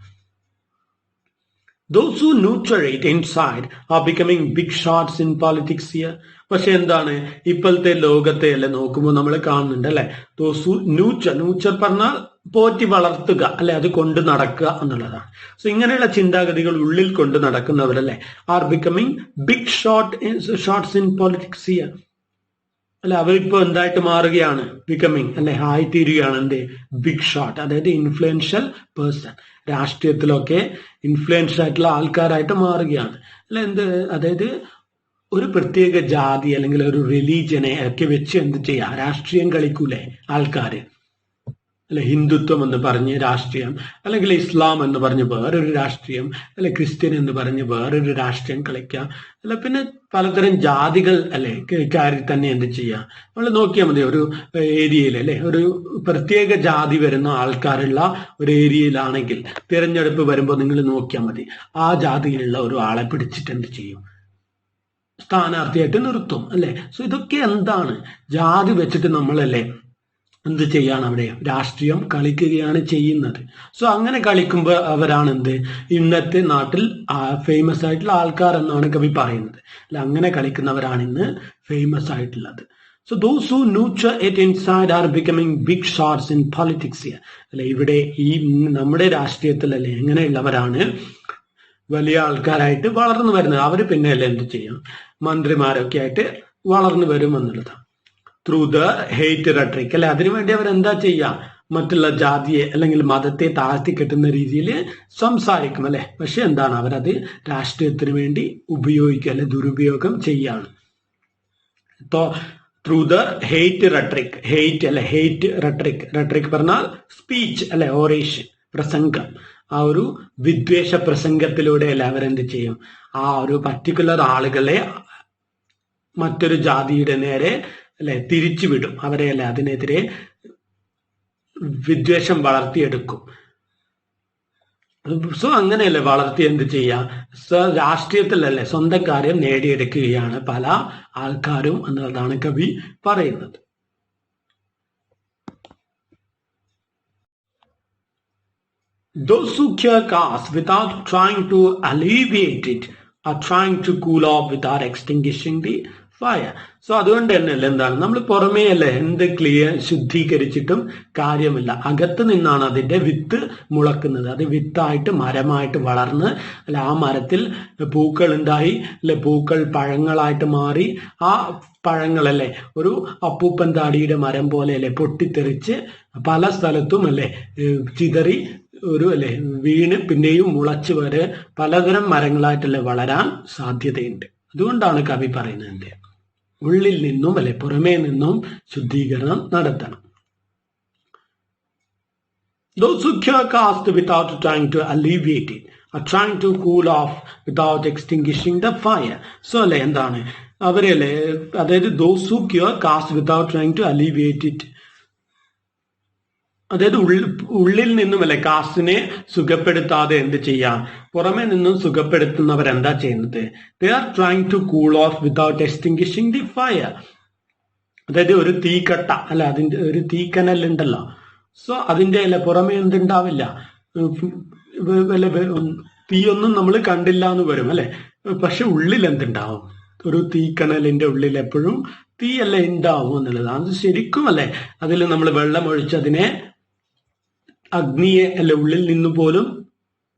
Those who nurture it inside are becoming big shots in politics here. പക്ഷെ എന്താണ് ഇപ്പോഴത്തെ ലോകത്തെ അല്ലെ നോക്കുമ്പോൾ നമ്മൾ കാണുന്നുണ്ട് അല്ലെ. Those who nurture പറഞ്ഞാൽ പോറ്റി വളർത്തുക അല്ലെ, അത് കൊണ്ട് നടക്കുക എന്നുള്ളതാണ്. സോ ഇങ്ങനെയുള്ള ചിന്താഗതികൾ ഉള്ളിൽ കൊണ്ട് നടക്കുന്നവരല്ലേ are becoming big shots in politics here അല്ലെ. അവരിപ്പോ എന്തായിട്ട് മാറുകയാണ്, ബിക്കമിങ് അല്ലെ, ആയിത്തീരുകയാണ് എന്ത്, ബിഗ് ഷോട്ട്, അതായത് ഇൻഫ്ലുവൻഷ്യൽ പേഴ്സൺ. രാഷ്ട്രീയത്തിലൊക്കെ ഇൻഫ്ലുവൻഷ്യൽ ആയിട്ടുള്ള ആൾക്കാരായിട്ട് മാറുകയാണ് അല്ലെ. അതായത് ഒരു പ്രത്യേക ജാതി അല്ലെങ്കിൽ ഒരു റിലീജിയനെ ഒക്കെ വെച്ച് എന്ത് ചെയ്യാം, രാഷ്ട്രീയം കളിക്കൂലേ ആൾക്കാര് അല്ലെ. ഹിന്ദുത്വം എന്ന് പറഞ്ഞ് രാഷ്ട്രീയം, അല്ലെങ്കിൽ ഇസ്ലാം എന്ന് പറഞ്ഞ് വേറൊരു രാഷ്ട്രീയം, അല്ലെ ക്രിസ്ത്യൻ എന്ന് പറഞ്ഞ് വേറൊരു രാഷ്ട്രീയം കളിക്കാം അല്ലെ. പിന്നെ പലതരം ജാതികൾ അല്ലെ കാര്യ തന്നെ എന്ത് ചെയ്യാം, നമ്മൾ നോക്കിയാൽ മതി. ഒരു ഏരിയയിൽ അല്ലെ ഒരു പ്രത്യേക ജാതി വരുന്ന ആൾക്കാരുള്ള ഒരു ഏരിയയിലാണെങ്കിൽ തിരഞ്ഞെടുപ്പ് വരുമ്പോൾ നിങ്ങൾ നോക്കിയാൽ മതി, ആ ജാതിയിലുള്ള ഒരു ആളെ പിടിച്ചിട്ട് എന്ത് ചെയ്യും, സ്ഥാനാർത്ഥിയായിട്ട് നിർത്തും അല്ലെ. സോ ഇതൊക്കെ എന്താണ്, ജാതി വെച്ചിട്ട് നമ്മളല്ലേ എന്ത് ചെയ്യാണ്, അവിടെ രാഷ്ട്രീയം കളിക്കുകയാണ് ചെയ്യുന്നത്. സോ അങ്ങനെ കളിക്കുമ്പോൾ അവരാണ് എന്ത്, ഇന്നത്തെ നാട്ടിൽ ഫേമസ് ആയിട്ടുള്ള ആൾക്കാർ എന്നാണ് കവി പറയുന്നത് അല്ലെ. അങ്ങനെ കളിക്കുന്നവരാണ് ഇന്ന് ഫേമസ് ആയിട്ടുള്ളത്. So those who nurture it inside are becoming big shots in politics here അല്ലെ. ഇവിടെ ഈ നമ്മുടെ രാഷ്ട്രീയത്തിൽ അല്ലെ എങ്ങനെയുള്ളവരാണ് വലിയ ആൾക്കാരായിട്ട് വളർന്നു വരുന്നത്. അവര് പിന്നെ അല്ലെ എന്ത് ചെയ്യും, മന്ത്രിമാരൊക്കെ ആയിട്ട് വളർന്നു വരും എന്നുള്ളതാണ്. ത്രൂ ദ ഹെയ്റ്റ് റെട്രിക് അല്ലെ. അതിനുവേണ്ടി അവരെന്താ ചെയ്യാം, മറ്റുള്ള ജാതിയെ അല്ലെങ്കിൽ മതത്തെ താഴ്ത്തി കെട്ടുന്ന രീതിയിൽ സംസാരിക്കും അല്ലെ. പക്ഷെ എന്താണ്, അവരത് രാഷ്ട്രീയത്തിന് വേണ്ടി ഉപയോഗിക്കുക അല്ലെ, ദുരുപയോഗം ചെയ്യാണ്. Through the hate rhetoric, hate അല്ലെ, ഹെയ്റ്റ് റെട്രിക് പറഞ്ഞാൽ സ്പീച്ച് അല്ലെ, ഓറേഷൻ, പ്രസംഗം. ആ ഒരു വിദ്വേഷ പ്രസംഗത്തിലൂടെ അല്ലെ അവരെന്ത് ചെയ്യും, ആ ഒരു പർട്ടിക്കുലർ ആളുകളെ മറ്റൊരു ജാതിയുടെ നേരെ അല്ലെ തിരിച്ചുവിടും, അവരെ അല്ലെ അതിനെതിരെ വിദ്വേഷം വളർത്തിയെടുക്കും. സോ അങ്ങനെയല്ലേ വളർത്തി എന്ത് ചെയ്യാം, രാഷ്ട്രീയത്തിലല്ലേ സ്വന്തം കാര്യം നേടിയെടുക്കുകയാണ് പല ആൾക്കാരും എന്നുള്ളതാണ് കവി പറയുന്നത്. Those who cure caste without trying to alleviate it are trying to cool off without extinguishing the fire. So അതുകൊണ്ട് തന്നെയല്ലേ എന്താണ്, നമ്മൾ പുറമേ അല്ലേ എന്ത് ശുദ്ധീകരിച്ചിട്ടും കാര്യമില്ല. അകത്ത് നിന്നാണ് അതിന്റെ വിത്ത് മുളക്കുന്നത്. അത് വിത്തായിട്ട് മരമായിട്ട് വളർന്ന് അല്ലെ ആ മരത്തിൽ പൂക്കൾ ഉണ്ടായി അല്ലെ, പൂക്കൾ പഴങ്ങളായിട്ട് മാറി, ആ പഴങ്ങളല്ലേ ഒരു അപ്പൂപ്പൻ താടിയുടെ മരം പോലെ അല്ലെ പൊട്ടിത്തെറിച്ച് പല സ്ഥലത്തും അല്ലെ ചിതറി ഒരു അല്ലെ വീണ് പിന്നെയും മുളച്ച് വരെ പലതരം മരങ്ങളായിട്ടല്ലേ വളരാൻ സാധ്യതയുണ്ട്. അതുകൊണ്ടാണ് കവി പറയുന്നത് ഉള്ളിൽ നിന്നും അല്ലെ പുറമേ നിന്നും ശുദ്ധീകരണം നടത്തണം. Those who cure caste without trying to alleviate it are trying to cool off without extinguishing the fire. So അല്ലെ എന്താണ് അവരല്ലേ, അതായത് those who cure caste without trying to alleviate it, അതായത് ഉള്ളിൽ നിന്നും അല്ലെ കാസ്റ്റിനെ സുഖപ്പെടുത്താതെ എന്ത് ചെയ്യാം, പുറമെ നിന്നും സുഖപ്പെടുത്തുന്നവരെന്താ ചെയ്യുന്നത്, they are trying to cool off without extinguishing the fire. അതായത് ഒരു തീക്കട്ട അല്ല, അതിന്റെ ഒരു തീക്കനലുണ്ടല്ലോ, സോ അതിന്റെ അല്ലെ പുറമെ എന്തുണ്ടാവില്ല, തീയൊന്നും നമ്മൾ കണ്ടില്ല എന്ന് വരും അല്ലെ, പക്ഷെ ഉള്ളിൽ എന്തുണ്ടാവും, ഒരു തീക്കനലിന്റെ ഉള്ളിൽ എപ്പോഴും തീ അല്ലെ ഉണ്ടാവും എന്നുള്ളതാണ്. അത് ശരിക്കും അല്ലെ അതിൽ നമ്മൾ വെള്ളം ഒഴിച്ച് അതിനെ അഗ്നിയെ അല്ലെ ഉള്ളിൽ നിന്ന് പോലും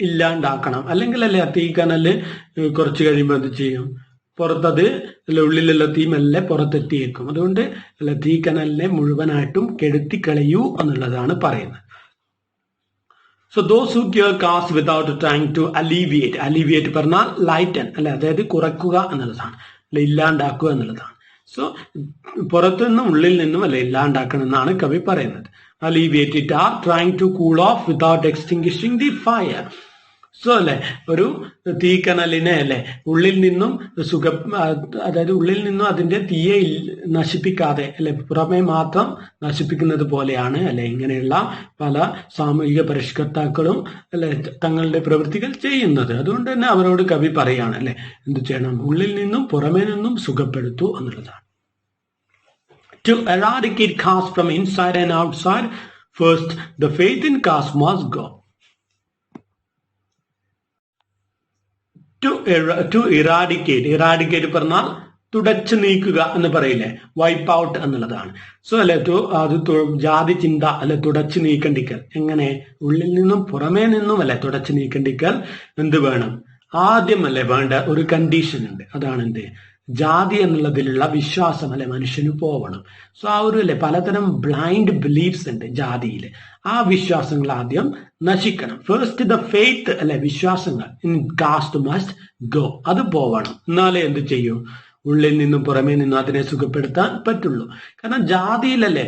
ഇല്ലാണ്ടാക്കണം. അല്ലെങ്കിൽ അല്ലെ ആ തീക്കനല് കുറച്ച് കഴിയുമ്പോൾ എന്ത് ചെയ്യും, പുറത്തത് അല്ലെ ഉള്ളിലുള്ള തീ മെല്ലെ പുറത്തെത്തിയേക്കും. അതുകൊണ്ട് അല്ലെ തീക്കനലിനെ മുഴുവനായിട്ടും കെടുത്തിക്കളയൂ എന്നുള്ളതാണ് പറയുന്നത്. So those who cure caste without trying to alleviate, alleviate പറഞ്ഞാൽ ലൈറ്റൻ അല്ലെ, അതായത് കുറക്കുക എന്നുള്ളതാണ് അല്ലെ, ഇല്ലാണ്ടാക്കുക എന്നുള്ളതാണ്. സോ പുറത്തുനിന്നും ഉള്ളിൽ നിന്നും അല്ലെ ഇല്ലാണ്ടാക്കണം എന്നാണ് കവി പറയുന്നത്. Alleviate it are trying to cool off without extinguishing the fire. So അല്ലെ ഒരു തീക്കനലിനെ അല്ലെ ഉള്ളിൽ നിന്നും അതായത് ഉള്ളിൽ നിന്നും അതിന്റെ തീയെ നശിപ്പിക്കാതെ അല്ലെ പുറമെ മാത്രം നശിപ്പിക്കുന്നത് പോലെയാണ് അല്ലെ ഇങ്ങനെയുള്ള പല സാമൂഹിക പരിഷ്കർത്താക്കളും അല്ലെ തങ്ങളുടെ പ്രവൃത്തികൾ ചെയ്യുന്നത്. അതുകൊണ്ട് തന്നെ അവരോട് കവി പറയാണ് അല്ലെ എന്ത് ചെയ്യണം, ഉള്ളിൽ നിന്നും പുറമെ നിന്നും സുഖപ്പെടുത്തൂ എന്നുള്ളതാണ്. To eradicate caste from inside and outside, first the faith in caste must go. To eradicate പറഞ്ഞാൽ തുടച്ചു നീക്കുക എന്ന് പറയില്ലേ, വൈപ്പ് ഔട്ട് എന്നുള്ളതാണ്. സോ അല്ലെ ജാതി ചിന്ത അല്ലെ തുടച്ചു നീക്കണ്ടിക്കൽ. എങ്ങനെ? ഉള്ളിൽ നിന്നും പുറമേ നിന്നും അല്ലെ തുടച്ചു നീക്കണ്ടിക്കൽ എന്ത് വേണം? ആദ്യം അല്ലെ വേണ്ട ഒരു കണ്ടീഷൻ ഉണ്ട്. അതാണ് എന്ത്? ജാതി എന്നുള്ളതിലുള്ള വിശ്വാസം അല്ലെ മനുഷ്യന് പോവണം. സോ ആ ഒരു അല്ലെ പലതരം ബ്ലൈൻഡ് ബിലീഫ്സ് ഉണ്ട് ജാതിയിൽ. ആ വിശ്വാസങ്ങൾ ആദ്യം നശിക്കണം. ഫസ്റ്റ് ദ ഫെയ്ത്ത് അല്ലെ വിശ്വാസങ്ങൾ ഇൻ കാസ്റ്റ് മസ്റ്റ് ഗോ, അത് പോവണം. എന്നാലേ എന്ത് ചെയ്യൂ? ഉള്ളിൽ നിന്നും പുറമേ നിന്നും അതിനെ സുഖപ്പെടുത്താൻ പറ്റുള്ളൂ. കാരണം ജാതിയിലല്ലേ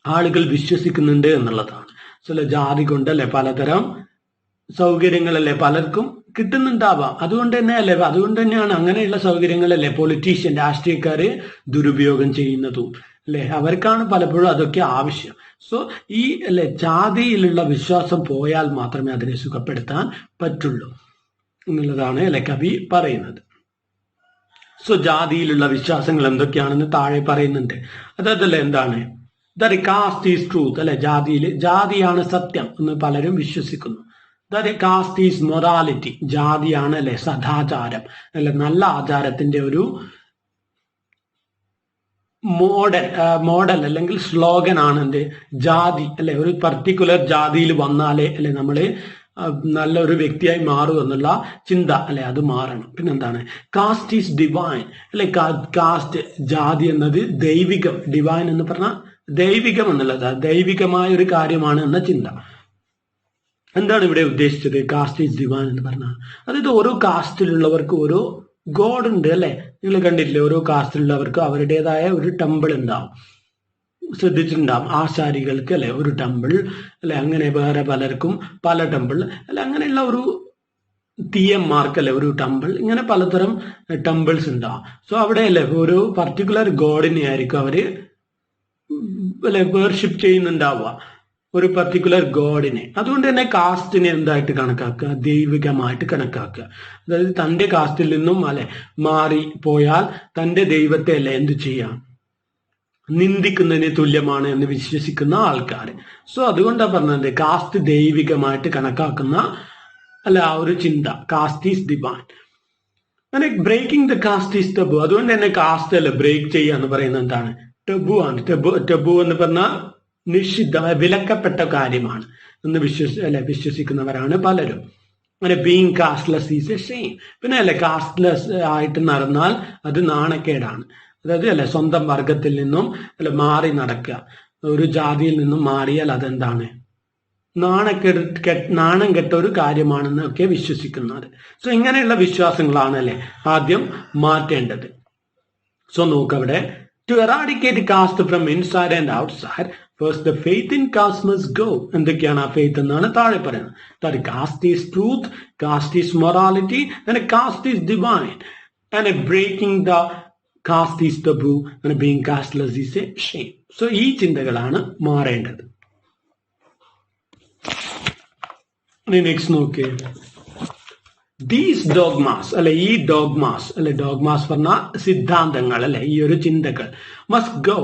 ആളുകൾ വിശ്വസിക്കുന്നുണ്ട് എന്നുള്ളതാണ്. ചില ജാതി കൊണ്ടല്ലേ പലതരം സൗകര്യങ്ങളല്ലേ പലർക്കും കിട്ടുന്നുണ്ടാവാം. അതുകൊണ്ട് തന്നെയാണ് അങ്ങനെയുള്ള സൗകര്യങ്ങളല്ലേ പൊളിറ്റീഷ്യൻ രാഷ്ട്രീയക്കാര് ദുരുപയോഗം ചെയ്യുന്നതും അല്ലെ. അവർക്കാണ് പലപ്പോഴും അതൊക്കെ ആവശ്യം. സോ ഈ ജാതിയിലുള്ള വിശ്വാസം പോയാൽ മാത്രമേ അതിനെ സുഖപ്പെടുത്താൻ പറ്റുള്ളൂ എന്നുള്ളതാണ് കവി പറയുന്നത്. സോ ജാതിയിലുള്ള വിശ്വാസങ്ങൾ എന്തൊക്കെയാണെന്ന് താഴെ പറയുന്നുണ്ട്. അതല്ല എന്താണ്? കാസ്റ്റ് ഈസ് ട്രൂത്ത് അല്ലെ, ജാതിയാണ് സത്യം എന്ന് പലരും വിശ്വസിക്കുന്നു. കാസ്റ്റ് ഈസ് മൊറാലിറ്റി, ജാതിയാണ് അല്ലെ സദാചാരം അല്ലെ നല്ല ആചാരത്തിന്റെ ഒരു മോഡൽ അല്ലെങ്കിൽ സ്ലോഗൻ ആണ് എന്ത്? ജാതി അല്ലെ. ഒരു പർട്ടിക്കുലർ ജാതിയിൽ വന്നാലേ അല്ലെ നമ്മള് നല്ലൊരു വ്യക്തിയായി മാറും എന്നുള്ള ചിന്ത അല്ലെ, അത് മാറണം. പിന്നെന്താണ്? കാസ്റ്റ് ഈസ് ഡിവൈൻ അല്ലെ, കാസ്റ്റ് ജാതി എന്നത് ദൈവികം. ഡിവൈൻ എന്ന് പറഞ്ഞാൽ ദൈവികം എന്നുള്ളത് ദൈവികമായ ഒരു കാര്യമാണ് എന്ന ചിന്ത. എന്താണ് ഇവിടെ ഉദ്ദേശിച്ചത്? കാസ്റ്റ് ഈസ് ഡിവൈൻ എന്ന് പറഞ്ഞാൽ അതായത് ഓരോ കാസ്റ്റിലുള്ളവർക്ക് ഓരോ ഗോഡ് ഉണ്ട് അല്ലെ. നിങ്ങൾ കണ്ടിട്ടില്ലേ? ഓരോ കാസ്റ്റിലുള്ളവർക്ക് അവരുടേതായ ഒരു ടെമ്പിൾ ഉണ്ടാവും. ശ്രദ്ധിച്ചിട്ടുണ്ടാവും. ആശാരികൾക്ക് അല്ലെ ഒരു ടെമ്പിൾ അല്ലെ, അങ്ങനെ വേറെ പലർക്കും പല ടെമ്പിൾ അല്ലെ, അങ്ങനെയുള്ള ഒരു തീയന്മാർക്ക് അല്ലെ ഒരു ടെമ്പിൾ, ഇങ്ങനെ പലതരം ടെമ്പിൾസ് ഉണ്ടാവും. സോ അവിടെ അല്ലെ ഒരു പർട്ടിക്കുലർ ഗോഡിനെ ആയിരിക്കും അവര് അല്ലെ വേർഷിപ്പ് ചെയ്യുന്നുണ്ടാവുക, ഒരു പർട്ടിക്കുലർ ഗോഡിനെ. അതുകൊണ്ട് തന്നെ കാസ്റ്റിനെ എന്തായിട്ട് കണക്കാക്കുക? ദൈവികമായിട്ട് കണക്കാക്കുക. അതായത് തന്റെ കാസ്റ്റിൽ നിന്നും അല്ലെ മാറി പോയാൽ തന്റെ ദൈവത്തെ അല്ലെ എന്ത് ചെയ്യാം? നിന്ദിക്കുന്നതിന് തുല്യമാണ് എന്ന് വിശ്വസിക്കുന്ന ആൾക്കാർ. സോ അതുകൊണ്ടാണ് പറഞ്ഞത് കാസ്റ്റ് ദൈവികമായിട്ട് കണക്കാക്കുന്ന അല്ല ആ ഒരു ചിന്ത. Caste is divine. അങ്ങനെ breaking the caste is taboo. അതുകൊണ്ട് തന്നെ കാസ്റ്റ് അല്ല ബ്രേക്ക് ചെയ്യുക എന്ന് പറയുന്നത് എന്താണ്? ടബു ആണ്. ടബു എന്ന് പറഞ്ഞാൽ നിഷിദ്ധമായ വിലക്കപ്പെട്ട കാര്യമാണ് എന്ന് വിശ്വസിക്കുന്നവരാണ് പലരും. അങ്ങനെ being casteless is a shame. പിന്നെ അല്ലെ കാസ്റ്റ്ലെസ് ആയിട്ട് നടന്നാൽ അത് നാണക്കേടാണ്. അതായത് അല്ലെ സ്വന്തം വർഗത്തിൽ നിന്നും അല്ലെ മാറി നടക്കുക, ഒരു ജാതിയിൽ നിന്നും മാറിയാൽ അതെന്താണ്? നാണം കെട്ട ഒരു കാര്യമാണെന്നൊക്കെ വിശ്വസിക്കുന്നത്. സോ ഇങ്ങനെയുള്ള വിശ്വാസങ്ങളാണ് അല്ലെ ആദ്യം മാറ്റേണ്ടത്. സോ നോക്കവിടെ, to eradicate caste from inside and outside, first the faith in caste must go. എന്തൊക്കെയാണ് ആ ഫെയ്ത്ത് എന്നാണ് താഴെ പറയുന്നത്. Caste is truth, caste is morality, and caste is divine, and breaking the caste is taboo, and being casteless is a shame. So ഈ ചിന്തകളാണ് മാറേണ്ടത്. Next നോക്കിയേ, these dogmas അല്ലെ, ഈ ഡോഗ്മാസ് അല്ലെ, ഡോഗ്മാസ് പറഞ്ഞ സിദ്ധാന്തങ്ങൾ അല്ലെ, ഈ ഒരു ചിന്തകൾ must go.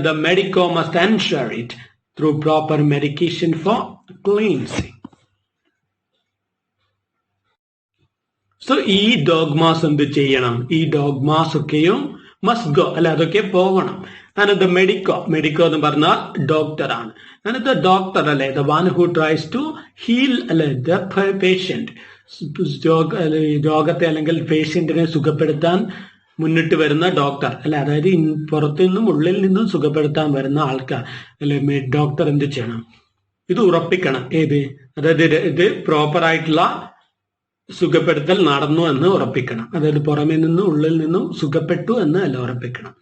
The medico must ensure it through proper medication four cleansing. So ഈ ഡോഗ്മാസ് എന്ത് ചെയ്യണം? ഈ ഡോഗ്മാസ് ഒക്കെയും മസ്റ്റ് ഗോ അല്ലെ, അതൊക്കെ പോകണം. ദ മെഡിക്കോ എന്ന് പറഞ്ഞാൽ ഡോക്ടറാണ്. ദ ഡോക്ടർ അല്ലെ, the one who tries to heal അല്ലെ ദ പേഷ്യന്റ്, രോഗത്തെ അല്ലെങ്കിൽ പേഷ്യന്റിനെ സുഖപ്പെടുത്താൻ മുന്നിട്ട് വരുന്ന ഡോക്ടർ അല്ലെ, അതായത് പുറത്തു നിന്നും ഉള്ളിൽ നിന്നും സുഖപ്പെടുത്താൻ വരുന്ന ആൾക്കാർ അല്ലെ. ഡോക്ടർ എന്ത് ചെയ്യണം? ഇത് ഉറപ്പിക്കണം. ഏത്? അതായത് ഇത് പ്രോപ്പർ ആയിട്ടുള്ള സുഖപ്പെടുത്തൽ നടന്നു എന്ന് ഉറപ്പിക്കണം. അതായത് പുറമേ നിന്നും ഉള്ളിൽ നിന്നും സുഖപ്പെട്ടു എന്ന് അല്ല ഉറപ്പിക്കണം.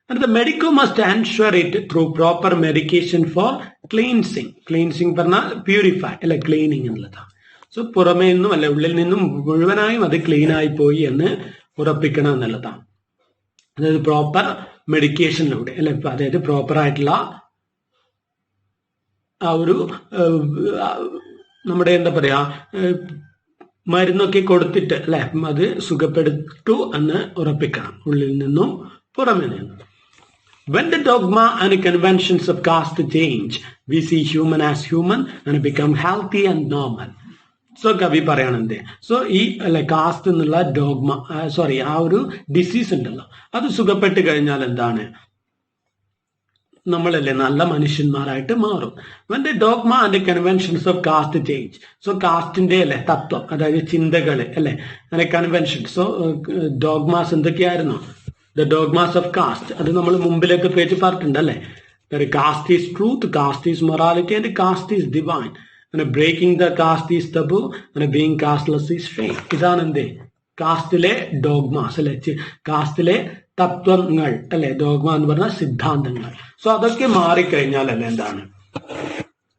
The medico must ensure it through proper medication for cleansing. Cleansing പറഞ്ഞാൽ പ്യൂരിഫൈ അല്ലെ, ക്ലീനിങ് എന്നുള്ളതാണ്. സോ പുറമേ നിന്നും അല്ലെ ഉള്ളിൽ നിന്നും മുഴുവനായും അത് ക്ലീൻ ആയി പോയി എന്ന് ഉറപ്പിക്കണം എന്നുള്ളതാണ്. അതായത് പ്രോപ്പർ മെഡിക്കേഷനിലൂടെ അല്ലെ, അതായത് പ്രോപ്പർ ആയിട്ടുള്ള ആ ഒരു നമ്മുടെ എന്താ പറയാ മരുന്നൊക്കെ കൊടുത്തിട്ട് അല്ലെ അത് സുഖപ്പെടുത്തു എന്ന് ഉറപ്പിക്കണം, ഉള്ളിൽ നിന്നും പുറമേ നിന്നും. When the dogma and the conventions of caste change, we see human as human and become healthy and normal. So കവി പറയണെന്തേ, സോ ഈ അല്ലെ കാസ്റ്റ് എന്നുള്ള ഡോഗ്മ ആ ഒരു ഡിസീസ് ഉണ്ടല്ലോ, അത് സുഖപ്പെട്ട് കഴിഞ്ഞാൽ എന്താണ്, നമ്മളല്ലേ നല്ല മനുഷ്യന്മാരായിട്ട് മാറും. when the dogma and the conventions of caste change, so കാസ്റ്റിന്റെ അല്ലെ തത്വം, അതായത് ചിന്തകള് അല്ലെ അങ്ങനെ കൺവെൻഷൻ. സോ ഡോഗ്മാസ് എന്തൊക്കെയായിരുന്നു? ദ ഡോഗ്മാസ് ഓഫ് കാസ്റ്റ്, അത് നമ്മൾ മുമ്പിലൊക്കെ പേജ് പറഞ്ഞിട്ടുണ്ട് അല്ലെ. Caste is truth, caste is morality and caste is divine, breaking the caste is taboo, being casteless is shame. ഇതാണ് എന്തേ കാസ്റ്റിലെ ഡോഗ്മാസ് അല്ലെ, കാസ്റ്റിലെ തത്വങ്ങൾ അല്ലെ, ഡോഗ്മ എന്ന് പറഞ്ഞ സിദ്ധാന്തങ്ങൾ. സോ അതൊക്കെ മാറിക്കഴിഞ്ഞാൽ അല്ലെ എന്താണ്,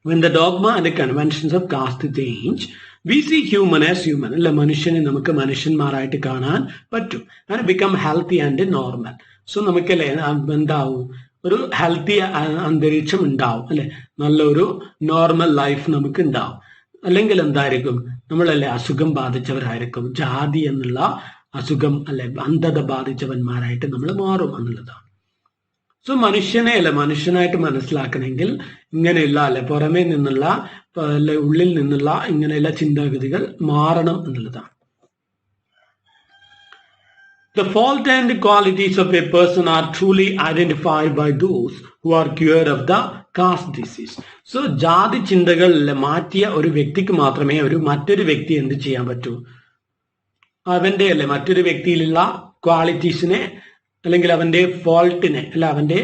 when the dogma and the conventions of caste change, we see human as human, അല്ലെ മനുഷ്യനെ നമുക്ക് മനുഷ്യന്മാരായിട്ട് കാണാൻ പറ്റും, and become healthy and normal. So നമുക്കല്ലേ എന്താവും, ഒരു ഹെൽത്തി അന്തരീക്ഷം ഉണ്ടാവും അല്ലെ, നല്ലൊരു നോർമൽ ലൈഫ് നമുക്ക് ഉണ്ടാവും. അല്ലെങ്കിൽ എന്തായിരിക്കും, നമ്മളല്ലേ അസുഖം ബാധിച്ചവരായിരിക്കും, ജാതി എന്നുള്ള അസുഖം അല്ലെ അന്ധത ബാധിച്ചവന്മാരായിട്ട് നമ്മൾ മാറും എന്നുള്ളതാണ്. സോ മനുഷ്യനെ അല്ലെ മനുഷ്യനായിട്ട് മനസ്സിലാക്കണമെങ്കിൽ ഇങ്ങനെയുള്ള അല്ലെ പുറമേ നിന്നുള്ള അല്ലെ ഉള്ളിൽ നിന്നുള്ള ഇങ്ങനെയുള്ള ചിന്താഗതികൾ മാറണം എന്നുള്ളതാണ്. The fault and the qualities of a person are truly identified by those who are cured of the caste disease. So ജാതി ചിന്തകൾ മാറ്റിയ ഒരു വ്യക്തിക്ക് മാത്രമേ മറ്റൊരു വ്യക്തി എന്ത് ചെയ്യാൻ പറ്റൂ, അവന്റെ അല്ലെ മറ്റൊരു വ്യക്തിയിലുള്ള ക്വാളിറ്റീസിനെ അല്ലെങ്കിൽ അവന്റെ ഫോൾട്ടിനെ അവന്റെ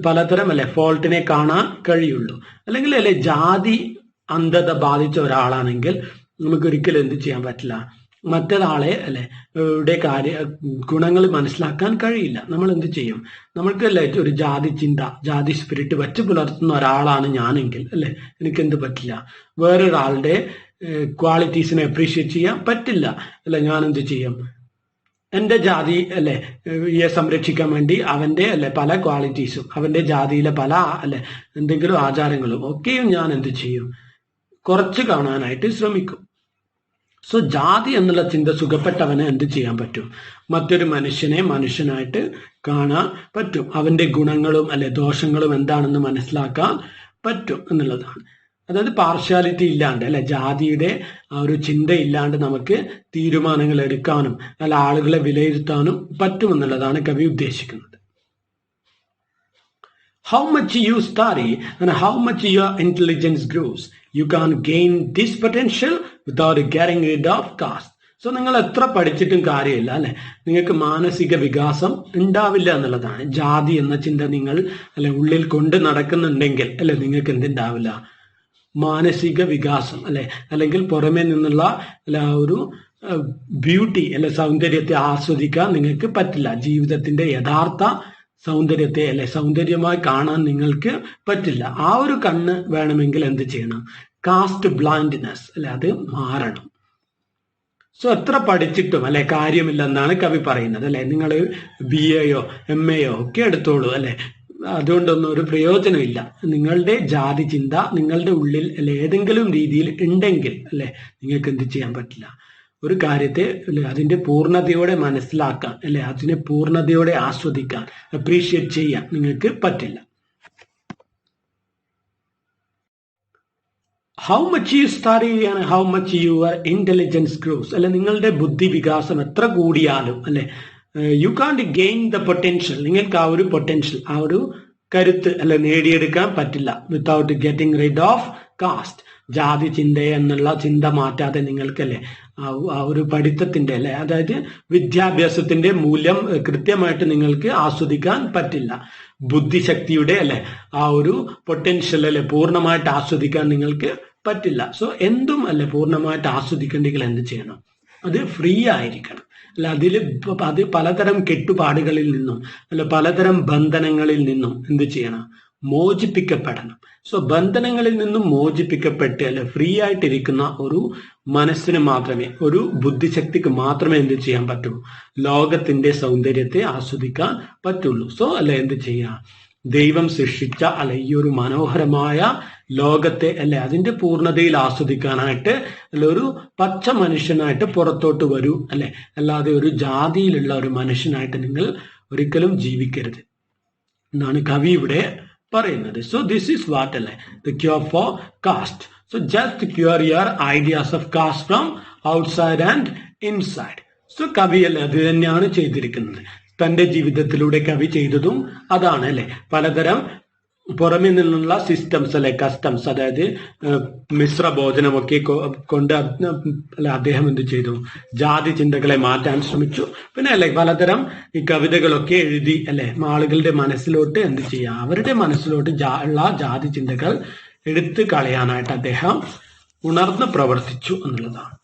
പലതരം അല്ലെ ഫോൾട്ടിനെ കാണാൻ കഴിയുള്ളൂ. അല്ലെങ്കിൽ അല്ലെ ജാതി അന്ധത ബാധിച്ച ഒരാളാണെങ്കിൽ നമുക്ക് ഒരിക്കലും എന്ത് ചെയ്യാൻ പറ്റില്ല, മറ്റൊരാളെ അല്ലെ ഗുണങ്ങൾ മനസ്സിലാക്കാൻ കഴിയില്ല. നമ്മൾ എന്ത് ചെയ്യും, നമ്മൾക്ക് അല്ലെ ഒരു ജാതി ചിന്ത, ജാതി സ്പിരിറ്റ് വച്ചു പുലർത്തുന്ന ഒരാളാണ് ഞാനെങ്കിൽ അല്ലെ എനിക്ക് എന്ത് പറ്റില്ല, വേറൊരാളുടെ ക്വാളിറ്റീസിനെ അപ്രീഷിയേറ്റ് ചെയ്യാൻ പറ്റില്ല അല്ലെ. ഞാൻ എന്ത് ചെയ്യും, എന്റെ ജാതി അല്ലെ സംരക്ഷിക്കാൻ വേണ്ടി അവന്റെ അല്ലെ പല ക്വാളിറ്റീസും അവന്റെ ജാതിയിലെ പല അല്ലെ എന്തെങ്കിലും ആചാരങ്ങളും ഒക്കെയും ഞാൻ എന്ത് ചെയ്യും, കുറച്ച് കാണാനായിട്ട് ശ്രമിക്കും. സോ ജാതി എന്നുള്ള ചിന്ത സുഖപ്പെട്ടവനെ എന്ത് ചെയ്യാൻ പറ്റും, മറ്റൊരു മനുഷ്യനെ മനുഷ്യനായിട്ട് കാണാൻ പറ്റും, അവന്റെ ഗുണങ്ങളും അല്ലെ ദോഷങ്ങളും എന്താണെന്ന് മനസ്സിലാക്കാൻ പറ്റും എന്നുള്ളതാണ്. അതായത് പാർഷ്യാലിറ്റി ഇല്ലാണ്ട് അല്ലെ ജാതിയുടെ ആ ഒരു ചിന്ത ഇല്ലാണ്ട് നമുക്ക് തീരുമാനങ്ങൾ എടുക്കാനും അല്ല ആളുകളെ വിലയിരുത്താനും പറ്റുമെന്നുള്ളതാണ് കവി ഉദ്ദേശിക്കുന്നത്. How much you study and how much your intelligence grows, you can't gain this potential without getting rid of caste. So നിങ്ങൾ എത്ര പഠിച്ചിട്ടും കാര്യമില്ല അല്ലെ, നിങ്ങൾക്ക് മാനസിക വികാസം ഉണ്ടാവില്ല എന്നുള്ളതാണ്. ജാതി എന്ന ചിന്ത നിങ്ങൾ അല്ലെ ഉള്ളിൽ കൊണ്ട് നടക്കുന്നുണ്ടെങ്കിൽ അല്ലെ നിങ്ങൾക്ക് എന്തുണ്ടാവില്ല, മാനസിക വികാസം അല്ലെ, അല്ലെങ്കിൽ പുറമേ നിന്നുള്ള അല്ല ഒരു ബ്യൂട്ടി അല്ലെ സൗന്ദര്യത്തെ ആസ്വദിക്കാൻ നിങ്ങൾക്ക് പറ്റില്ല. ജീവിതത്തിന്റെ യഥാർത്ഥ സൗന്ദര്യത്തെ അല്ലെ സൗന്ദര്യമായി കാണാൻ നിങ്ങൾക്ക് പറ്റില്ല. ആ ഒരു കണ്ണ് വേണമെങ്കിൽ എന്ത് ചെയ്യണം, കാസ്റ്റ് ബ്ലൈൻഡ്നെസ് അല്ലെ അത് മാറണം. സോ എത്ര പഠിച്ചിട്ടും അല്ലെ കാര്യമില്ലെന്നാണ് കവി പറയുന്നത് അല്ലെ. നിങ്ങൾ BA MA ഒക്കെ എടുത്തോളൂ അല്ലെ, അതുകൊണ്ടൊന്നും ഒരു പ്രയോജനമില്ല. നിങ്ങളുടെ ജാതി ചിന്ത നിങ്ങളുടെ ഉള്ളിൽ അല്ലെ ഏതെങ്കിലും രീതിയിൽ ഉണ്ടെങ്കിൽ അല്ലെ നിങ്ങൾക്ക് എന്ത് ചെയ്യാൻ പറ്റില്ല, ഒരു കാര്യത്തെ അല്ലെ അതിന്റെ പൂർണ്ണതയോടെ മനസ്സിലാക്കാൻ അല്ലെ അതിനെ പൂർണ്ണതയോടെ ആസ്വദിക്കാൻ അപ്രീഷിയേറ്റ് ചെയ്യാൻ നിങ്ങൾക്ക് പറ്റില്ല. How much you study and how much your intelligence gross അല്ലെ, നിങ്ങളുടെ ബുദ്ധി വികാസം എത്ര കൂടിയാലും അല്ലെ യു കാണ്ട് ഗെയിൻ ദ പൊട്ടൻഷ്യൽ, നിങ്ങൾക്ക് ആ ഒരു പൊട്ടൻഷ്യൽ ആ ഒരു കരുത്ത് അല്ലെ നേടിയെടുക്കാൻ പറ്റില്ല without getting rid of caste. ജാതി ചിന്ത എന്നുള്ള ചിന്ത മാറ്റാതെ നിങ്ങൾക്കല്ലേ ആ ഒരു പഠിത്തത്തിന്റെ അല്ലെ അതായത് വിദ്യാഭ്യാസത്തിന്റെ മൂല്യം കൃത്യമായിട്ട് നിങ്ങൾക്ക് ആസ്വദിക്കാൻ പറ്റില്ല. ബുദ്ധിശക്തിയുടെ അല്ലെ ആ ഒരു പൊട്ടൻഷ്യൽ അല്ലെ പൂർണ്ണമായിട്ട് ആസ്വദിക്കാൻ നിങ്ങൾക്ക് പറ്റില്ല. സോ എന്തും അല്ലെ പൂർണ്ണമായിട്ട് ആസ്വദിക്കണമെങ്കിൽ എന്ത് ചെയ്യണം, അത് ഫ്രീ ആയിരിക്കണം അല്ല. അത് പലതരം കെട്ടുപാടുകളിൽ നിന്നും അല്ല പലതരം ബന്ധനങ്ങളിൽ നിന്നും എന്ത് ചെയ്യണം, മോചിപ്പിക്കപ്പെടണം. സോ ബന്ധനങ്ങളിൽ നിന്നും മോചിപ്പിക്കപ്പെട്ട് അല്ലെ ഫ്രീ ആയിട്ടിരിക്കുന്ന ഒരു മനസ്സിന് മാത്രമേ, ഒരു ബുദ്ധിശക്തിക്ക് മാത്രമേ എന്ത് ചെയ്യാൻ പറ്റൂ, ലോകത്തിന്റെ സൗന്ദര്യത്തെ ആസ്വദിക്കാൻ പറ്റുള്ളൂ. സോ അല്ലെ എന്ത് ചെയ്യാം, ദൈവം സൃഷ്ടിച്ച അല്ലെ ഈ ഒരു മനോഹരമായ ലോകത്തെ അല്ലെ അതിന്റെ പൂർണ്ണതയിൽ ആസ്വദിക്കാനായിട്ട് അല്ലെ ഒരു പച്ച മനുഷ്യനായിട്ട് പുറത്തോട്ട് വരൂ അല്ലെ. അല്ലാതെ ഒരു ജാതിയിലുള്ള ഒരു മനുഷ്യനായിട്ട് നിങ്ങൾ ഒരിക്കലും ജീവിക്കരുത്. എന്നാണ് കവി ഇവിടെ പറയുന്നത്. സോ ദിസ് ഈസ് വാട്ട് അല്ലേ the cure for caste. So just cure your ideas of caste from outside and inside. So കവി അല്ലെ അത് തന്നെയാണ് ചെയ്തിരിക്കുന്നത്. തന്റെ ജീവിതത്തിലൂടെ കവി ചെയ്തതും അതാണ് അല്ലെ. പലതരം പുറമെ നിന്നുള്ള സിസ്റ്റംസ് അല്ലെ, കസ്റ്റംസ്, അതായത് മിശ്ര ഭോജനമൊക്കെ കൊണ്ട് അല്ലെ അദ്ദേഹം എന്ത് ചെയ്തു, ജാതി ചിന്തകളെ മാറ്റാൻ ശ്രമിച്ചു. പിന്നെ അല്ലെ പലതരം ഈ കവിതകളൊക്കെ എഴുതി അല്ലെ ആളുകളുടെ മനസ്സിലോട്ട് എന്ത് ചെയ്യാം, അവരുടെ മനസ്സിലോട്ട് ഉള്ള ജാതി ചിന്തകൾ എടുത്തു കളയാനായിട്ട് അദ്ദേഹം ഉണർന്ന് പ്രവർത്തിച്ചു എന്നുള്ളതാണ്.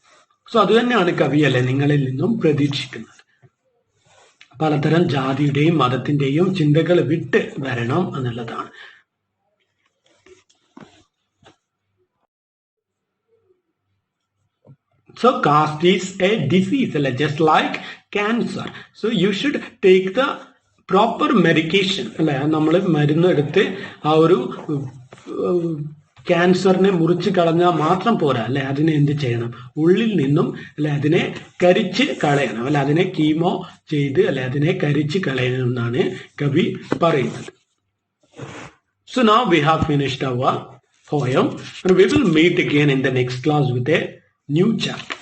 സോ അത് തന്നെയാണ് കവി അല്ലെ നിങ്ങളിൽ നിന്നും പ്രതീക്ഷിക്കുന്നത്. പലതരം ജാതിയുടെയും മതത്തിന്റെയും ചിന്തകൾ വിട്ട് വരണം എന്നുള്ളതാണ്. So caste is a disease, just like cancer. So you should take the proper medication. അല്ലെ നമ്മൾ മരുന്ന് എടുത്ത് ആ ഒരു ക്യാൻസറിനെ മുറിച്ച് കളഞ്ഞാൽ മാത്രം പോരാ അല്ലെ, അതിനെ എന്ത് ചെയ്യണം, ഉള്ളിൽ നിന്നും അല്ലെ അതിനെ കരിച്ച് കളയണം അല്ലെ, അതിനെ കീമോ ചെയ്ത് അല്ലെ അതിനെ കരിച്ച് കളയണം എന്നാണ് കവി പറയുന്നത്. So now we have finished our poem and we will meet again in the next class with a new chapter.